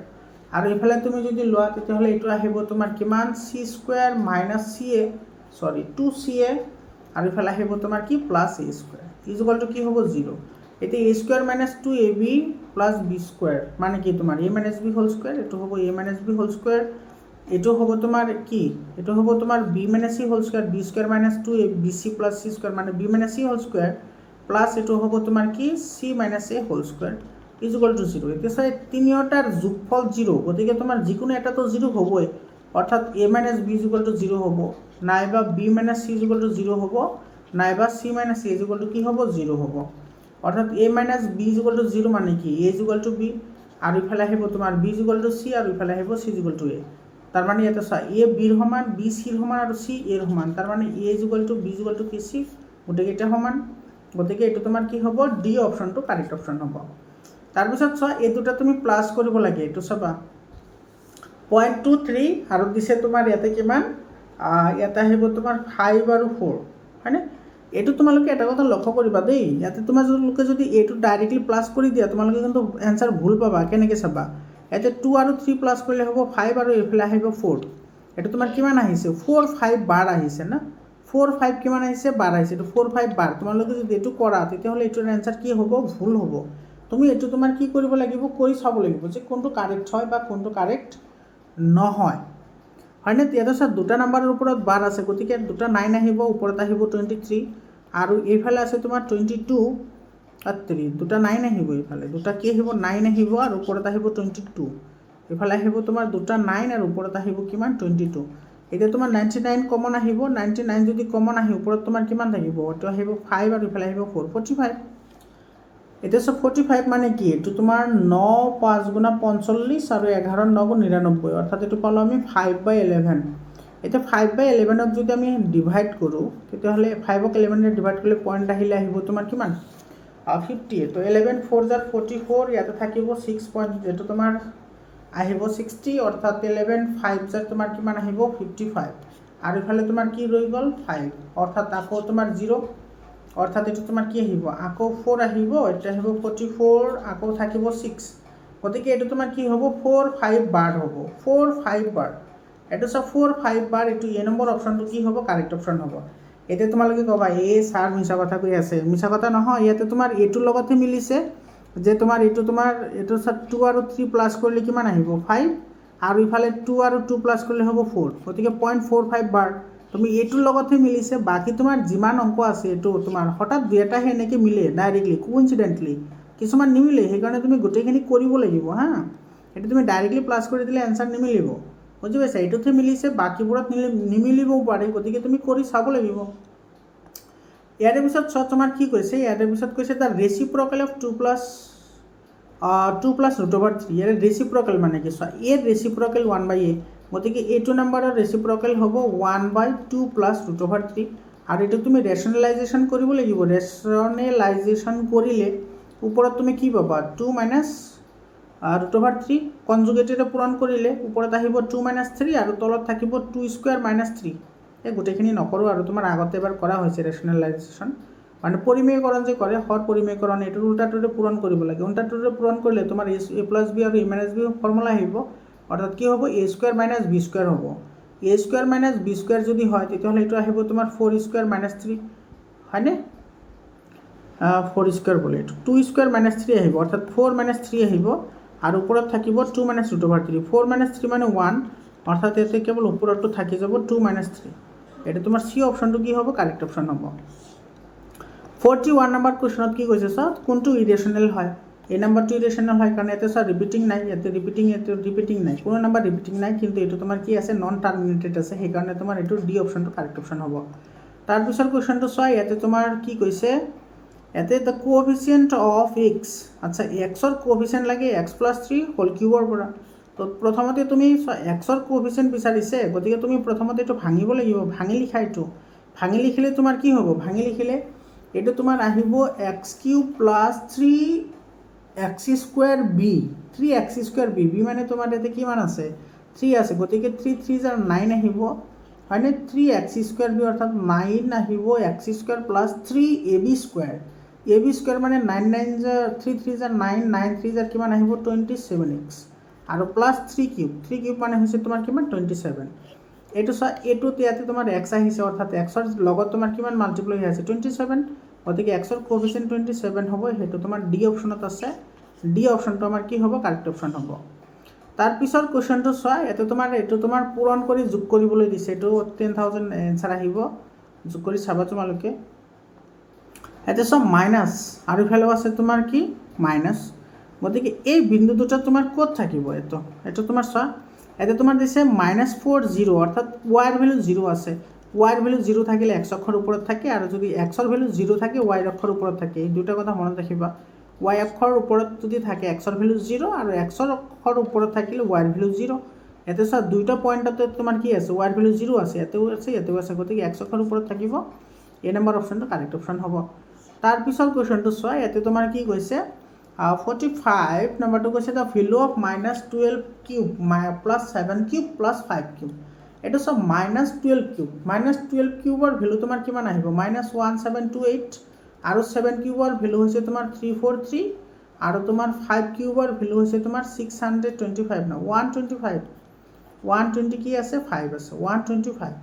আৰু ইফালে তুমি যদি লোৱা তেতিয়াহ'লে এইটো আহিব তোমাৰ কিমান c square minus ca sorry 2ca আর ইফালে আহিব তোমার কি plus a square is equal to কি হবো 0। এতে a square minus 2ab plus b square মানে কি তোমার a minus b whole square এটো হবো a minus b whole square এটো হবো তোমার কি এটো হবো তোমার b minus c whole square b square minus 2abc plus c square মানে b minus c whole square plus এটো হবো তোমার কি c minus a whole square is equal to 0। এতে চাই তিনিওটাৰ যোগফল 0 গতিকে তোমাৰ যিকোনো এটা তো 0 হ'বই অর্থাৎ a minus b is equal to 0 হবো নাইবা b minus c is equal to 0 হবো নাইবা c minus a is equal to কি হবো 0 হবো অর্থাৎ a minus b is equal to 0 মানে কি a is equal two b আর ইফালে আহিব তোমার b is equal two c আর ইফালে আহিব c is equal two a তার মানে ইয়াতে চা a b এর সমান b c এর সমান আর c a এর সমান তার মানে a is equal two b is equal to কি c গোটেইকেইটা সমান গতিকে এইটো তোমাৰ কি হ'ব ডি অপশ্যনটো কাৰেক্ট অপশ্যন হ'ব। তাৰপিছত চোৱা এই দুটা তুমি প্লাস কৰিব লাগে এইটো চাবা 0.23 আৰু দিছে তোমাৰ ইয়াতে কিমান ইয়াতে আহিব তোমাৰ 5 আৰু 4 হয়নে এইটো তোমালোকে এটা কথা লক্ষ্য কৰিবা দেই ইয়াতে তোমালোকে যদি এইটো ডাইৰেক্টলি প্লাস কৰি দিয়া তোমালোকে কিন্তু এনসাৰ ভুল পাবা কেনেকৈ চাবা ইয়াতে 2 আৰু 3 প্লাস কৰিলে হ'ব 5 আৰু এইফালে আহিব 4 এইটো তোমাৰ কিমান আহিছে 4 5 বাৰ আহিছে না 4 5 কিমান আহিছে বাৰ আহিছে এইটো 4 5 বাৰ তোমালোকে যদি এইটো কৰা তেতিয়াহ'লে এইটোৰ এনসাৰ কি হ'ব ভুল হ'ব। তুমি এইটো তোমাৰ কি কৰিব লাগিব কৰি চাব লাগিব যে কোনটো কাৰেক্ট হয় বা কোনটো কাৰেক্ট নহয় হয়নে। ইয়াতে স্যাৰ দুটা নাম্বাৰৰ ওপৰত বাৰ আছে গতিকে দুটা 9 আহিব ওপৰত আহিব 23 আৰু এইফালে আছে তোমাৰ 22 আর 3 দুটা 9 আহিব এইফালে দুটা কি আহিব 9 আহিব আৰু ওপৰত আহিব 22 এইফালে আহিব তোমাৰ দুটা 9 আৰু ওপৰত আহিব কিমান 22 এতিয়া তোমাৰ 99 কমন আহিব 99 যদি কমন আহি ওপৰত তোমাৰ কিমান থাকিব এইটো আহিব 5 আৰু ইফালে আহিব 4 45 এতিয়া সব 45 মানে কি এইটো তোমাৰ 9 5 গুণা 45 আৰু 11 9 গুণ 99 অৰ্থাৎ এইটো পালো আমি 5/11 এতিয়া 5/11 যদি আমি ডিভাইড কৰোঁ তেতিয়াহ'লে 5ক 11 ডিভাইড কৰিলে পইণ্ট আহিলে আহিব তোমাৰ কিমান 50। তো 11 4 জাৰ 44, ইয়াতে থাকিব 6 পইণ্ট, এইটো তোমাৰ আহিব 60, অৰ্থাৎ 11 5 জাৰ তোমাৰ কিমান আহিব 55, আৰু ইফালে তোমাৰ কি ৰৈ গ'ল 5, অৰ্থাৎ আকৌ তোমাৰ 0, অৰ্থাৎ এইটো তোমাৰ কি আহিব আকৌ 4 আহিব, এতিয়া আহিব 44, আকৌ থাকিব 6, গতিকে এইটো তোমাৰ কি হ'ব 4 5 বাৰ হ'ব, 4 5 বাৰ, এইটো চব 4 5 বাৰ, এইটো এ নম্বৰ অপশ্যনটো কি হ'ব কাৰেক্ট অপশ্যন হ'ব। এতিয়া তোমালোকে ক'বা এই ছাৰ মিছা কথা কৈ আছে, মিছা কথা নহয়, ইয়াতে তোমাৰ এইটোৰ লগতহে মিলিছে যে তোমাৰ এইটো 2 আৰু 3 প্লাছ কৰিলে কিমান আহিব 5, আৰু ইফালে 2 আৰু 2 প্লাছ কৰিলে হ'ব 4, গতিকে 0.45 বাৰ তুমি এইটোৰ লগতহে মিলিছে। বাকী তোমাৰ যিমান অংক আছে এইটো তোমাৰ হঠাৎ দুই এটাহে এনেকৈ মিলে ডাইৰেক্টলি কোইনচিডেণ্টলি, কিছুমান নিমিলে, সেইকাৰণে তুমি গোটেইখিনি কৰিব লাগিব হা, এইটো তুমি ডাইৰেক্টলি প্লাছ কৰি দিলে এনচাৰ নিমিলিব, বুজি পাইছা, এইটোতহে মিলিছে বাকীবোৰত নিমিলিবও পাৰে, গতিকে তুমি কৰি চাব লাগিব। ইয়াৰে পিছত চোৱা তোমাৰ কি কৈছে, ইয়াৰে পিছত কৈছে দ্য ৰেচিপ্ৰকেল অফ 2 প্লাছ √3, ইয়াৰে ৰেচিপ্ৰকেল মানে কি চোৱা, এৰ ৰেচিপ্ৰকেল 1/a, গতিকে এইটো নাম্বাৰৰ ৰেচিপ্ৰকেল হ'ব 1/2 প্লাছ √3, আৰু এইটো তুমি ৰেচনেলাইজেশ্যন কৰিব লাগিব, ৰেচনেলাইজেশ্যন কৰিলে ওপৰত তুমি কি পাবা 2 মাইনাছ √3, কনজুগেটেৰে পূৰণ কৰিলে ওপৰত আহিব 2 - 3, আৰু তলত থাকিব 2² - 3, এই গোটেইখিনি নকৰোঁ আৰু তোমাৰ আগতে এবাৰ কৰা হৈছে ৰেচনেলাইজেশ্যন, মানে পৰিমেয়কৰণ যে কৰে হৰ পৰিমেয়কৰণ, এইটোৰ উল্টাটোৰে পূৰণ কৰিব লাগে, উল্টাটোৰে পূৰণ কৰিলে তোমাৰ a + b আৰু a - b ফৰ্মুলা আহিব, অৰ্থাৎ কি হ'ব a² - b² হ'ব, a² - b² যদি হয় তেতিয়াহ'লে এইটো আহিব তোমাৰ 4² - 3, হয়নে 4² বোলে, এইটো 2² - 3 আহিব, অৰ্থাৎ 4 - 3 আহিব, আৰু ওপৰত থাকিব 2 - √3, 4 - 3 মানে 1, অৰ্থাৎ ইয়াতে কেৱল ওপৰতটো থাকি যাব 2 - 3, এইটো তোমাৰ চি অপশ্যনটো কি হ'ব কাৰেক্ট অপশ্যন হ'ব। 41 নম্বৰ কুৱেশ্যনত কি কৈছে চোৱা, কোনটো ইৰেশ্যনেল হয়, এই নাম্বাৰটো ইৰেশ্যনেল হয় কাৰণ ইয়াতে চোৱা ৰিপিটিং নাই, ইয়াতে ৰিপিটিং নাই, কোনো নাম্বাৰ ৰিপিটিং নাই, কিন্তু এইটো তোমাৰ কি আছে নন টাৰ্মিনেটেড আছে, সেইকাৰণে তোমাৰ এইটো ডি অপশ্যনটো কাৰেক্ট অপশ্যন হ'ব। তাৰপিছৰ কুৱেশ্যনটো চোৱা, ইয়াতে তোমাৰ কি কৈছে, ইয়াতে দ্য কোএফিচিয়েণ্ট অফ এক্স, আচ্ছা এক্সৰ কোএফিচিয়েণ্ট লাগে x + 3 হোল কিউবৰ পৰা, তো প্ৰথমতে তুমি এক্সৰ কোএফিচিয়েণ্ট বিচাৰিছে, গতিকে তুমি প্ৰথমতে এইটো ভাঙিব লাগিব, ভাঙি লিখা, এইটো ভাঙি লিখিলে তোমাৰ কি হ'ব, ভাঙি লিখিলে এইটো তোমাৰ আহিব x³ + 3x² b, 3x² b মানে তোমাৰ ইয়াতে কিমান আছে 3 আছে, গতিকে 3 3 জাৰ 9 আহিব, হয়নে 3x² b অৰ্থাৎ 9 আহিব x² + 3ab², ab² মানে 9 9 জাৰ 3 3 জাৰ 9, 9 3 জাৰ কিমান আহিব 27x, আৰু প্লাছ 3³ মানে হৈছে তোমাৰ কিমান 27, এইটো চোৱা এইটোত ইয়াতে তোমাৰ x আহিছে, অৰ্থাৎ এক্সৰ লগত তোমাৰ কিমান মাল্টিপ্লাই হৈ আছে 27, গতিকে এক্সৰ কোএফিচিয়েণ্ট 27 হ'ব, সেইটো তোমাৰ ডি অপশ্যনত আছে, ডি অপশ্যনটো আমাৰ কি হ'ব কাৰেক্ট অপশ্যন হ'ব। তাৰপিছৰ কুৱেশ্যনটো চোৱা, এইটো তোমাৰ পূৰণ কৰি যোগ কৰিবলৈ দিছে, এইটো 10,000 এনচাৰ আহিব, যোগ কৰি চাবা তোমালোকে, এতিয়া চোৱা মাইনাছ, আৰু ইফালেও আছে তোমাৰ কি মাইনাছ, গতিকে এই বিন্দু দুটা তোমাৰ ক'ত থাকিব, এইটো তোমাৰ চোৱা, এতিয়া তোমাৰ দিছে -4 0, অৰ্থাৎ ৱাইৰ ভেলু 0 আছে, ৱাইৰ ভেলু 0 থাকিলে x অক্ষৰ ওপৰত থাকে, আৰু যদি এক্সৰ ভেলু 0 থাকে ৱাইৰ অক্ষৰ ওপৰত থাকে, এই দুটা কথা মনত ৰাখিবা, ৱাই অক্ষৰ ওপৰত যদি থাকে এক্সৰ ভেলু 0, আৰু এক্সৰ অক্ষৰ ওপৰত থাকিলে ৱাইৰ ভেলু 0, ইয়াতে চোৱা দুইটা পইণ্টতে তোমাৰ কি আছে ৱাইৰ ভেলু 0 আছে, ইয়াতেও আছে, গতিকে এক্স অক্ষৰ ওপৰত থাকিব, এই নম্বৰ অপশ্যনটো কাৰেক্ট অপশ্যন হ'ব। তাৰপিছৰ কুৱেশ্যনটো চোৱা, ইয়াতে তোমাৰ কি কৈছে 45 নম্বৰটো কৈছে দ্য ভেলু অফ -12³ + 7³ + 5³, এইটো চব -12³ ভেলু তোমাৰ কিমান আহিব -1728, আৰু 7³ ভেলু হৈছে তোমাৰ 343, আৰু তোমাৰ 5³ ভেলু হৈছে তোমাৰ 625, ন 120 কি আছে 5 আছে 125,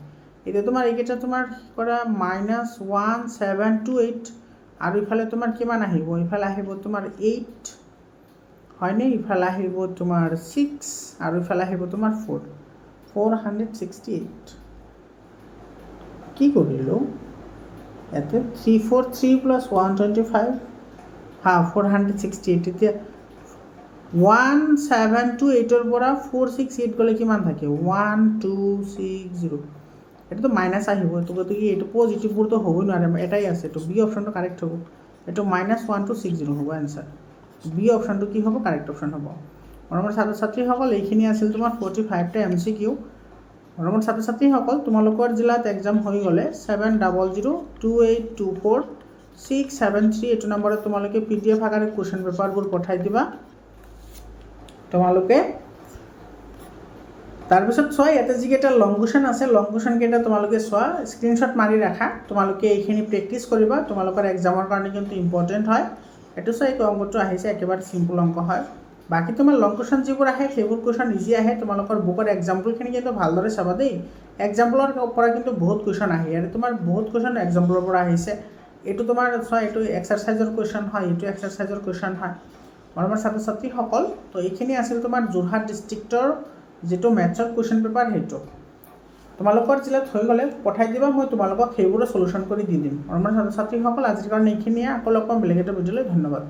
এতিয়া তোমাৰ এইকেইটা তোমাৰ কৰা -1728, আৰু ইফালে তোমাৰ কিমান আহিব, ইফালে আহিব তোমাৰ 8, হয়নে, ইফালে আহিব তোমাৰ 6, আৰু ইফালে আহিব তোমাৰ 468, কি কৰিলোঁ ইয়াতে 343 + 125, 468, এতিয়া 1728ৰ পৰা 468 গ'লে কিমান থাকে 1260, এইটোতো মাইনাছ আহিব, গতিকে এইটো পজিটিভবোৰতো হ'বই নোৱাৰে, এটাই আছে, এইটো বি অপশ্যনটো কাৰেক্ট হ'ব, এইটো -1260 হ'ব এনচাৰ, বি অপশ্যনটো কি হ'ব কাৰেক্ট অপশ্যন হ'ব। মৰমৰ ছাত্ৰ ছাত্ৰীসকল, এইখিনি আছিল তোমাৰ 45টা MCQ, মৰমৰ ছাত্ৰ ছাত্ৰীসকল তোমালোকৰ জিলাত এক্সাম হৈ গ'লে 7000282467 এইটো নম্বৰত তোমালোকে PDF আকাৰে কুৱেশ্যন পেপাৰবোৰ পঠাই দিবা। তোমালোকে তাৰপিছত চোৱা ইয়াতে যিকেইটা লং কুৱেশ্যন আছে লং কুৱেশ্যনকেইটা তোমালোকে চোৱা স্ক্ৰীনশ্বট মাৰি ৰাখা। তোমালোকে এইখিনি প্ৰেক্টিছ কৰিবা, তোমালোকৰ এক্সামৰ কাৰণে কিন্তু ইম্পৰ্টেণ্ট হয়। এইটো চোৱা এই অংকটো আহিছে একেবাৰে চিম্পল অংক হয়। বাকী তোমাৰ লং কুৱেশ্যন যিবোৰ আহে সেইবোৰ কুৱেশ্যন ইজি আহে। তোমালোকৰ বুকৰ এক্সাম্পলখিনি কিন্তু ভালদৰে চাবা দেই। এক্সাম্পলৰ পৰা কিন্তু বহুত কুৱেশ্যন আহে, ইয়াতে তোমাৰ বহুত কুৱেশ্যন এক্সাম্পলৰ পৰা আহিছে। এইটো তোমাৰ চোৱা এইটো এক্সাৰচাইজৰ কুৱেশ্যন হয়, এইটো এক্সাৰচাইজৰ কুৱেশ্যন হয়। মৰমৰ ছাত্ৰ ছাত্ৰীসকল, তো এইখিনি আছিল তোমাৰ যোৰহাট ডিষ্ট্ৰিক্টৰ যিটো মেথছৰ কুৱেশ্যন পেপাৰ সেইটো। তোমালোকৰ জিলাত হৈ গ'লে পঠাই দিবা, মই তোমালোকক সেইবোৰো চলিউশ্যন কৰি দি দিম। মৰমৰ ছাত্ৰ ছাত্ৰীসকল আজিৰ কাৰণে এইখিনিয়ে, আকৌ লগ পাম বেলেগ এটা ভিডিঅ'লৈ। ধন্যবাদ।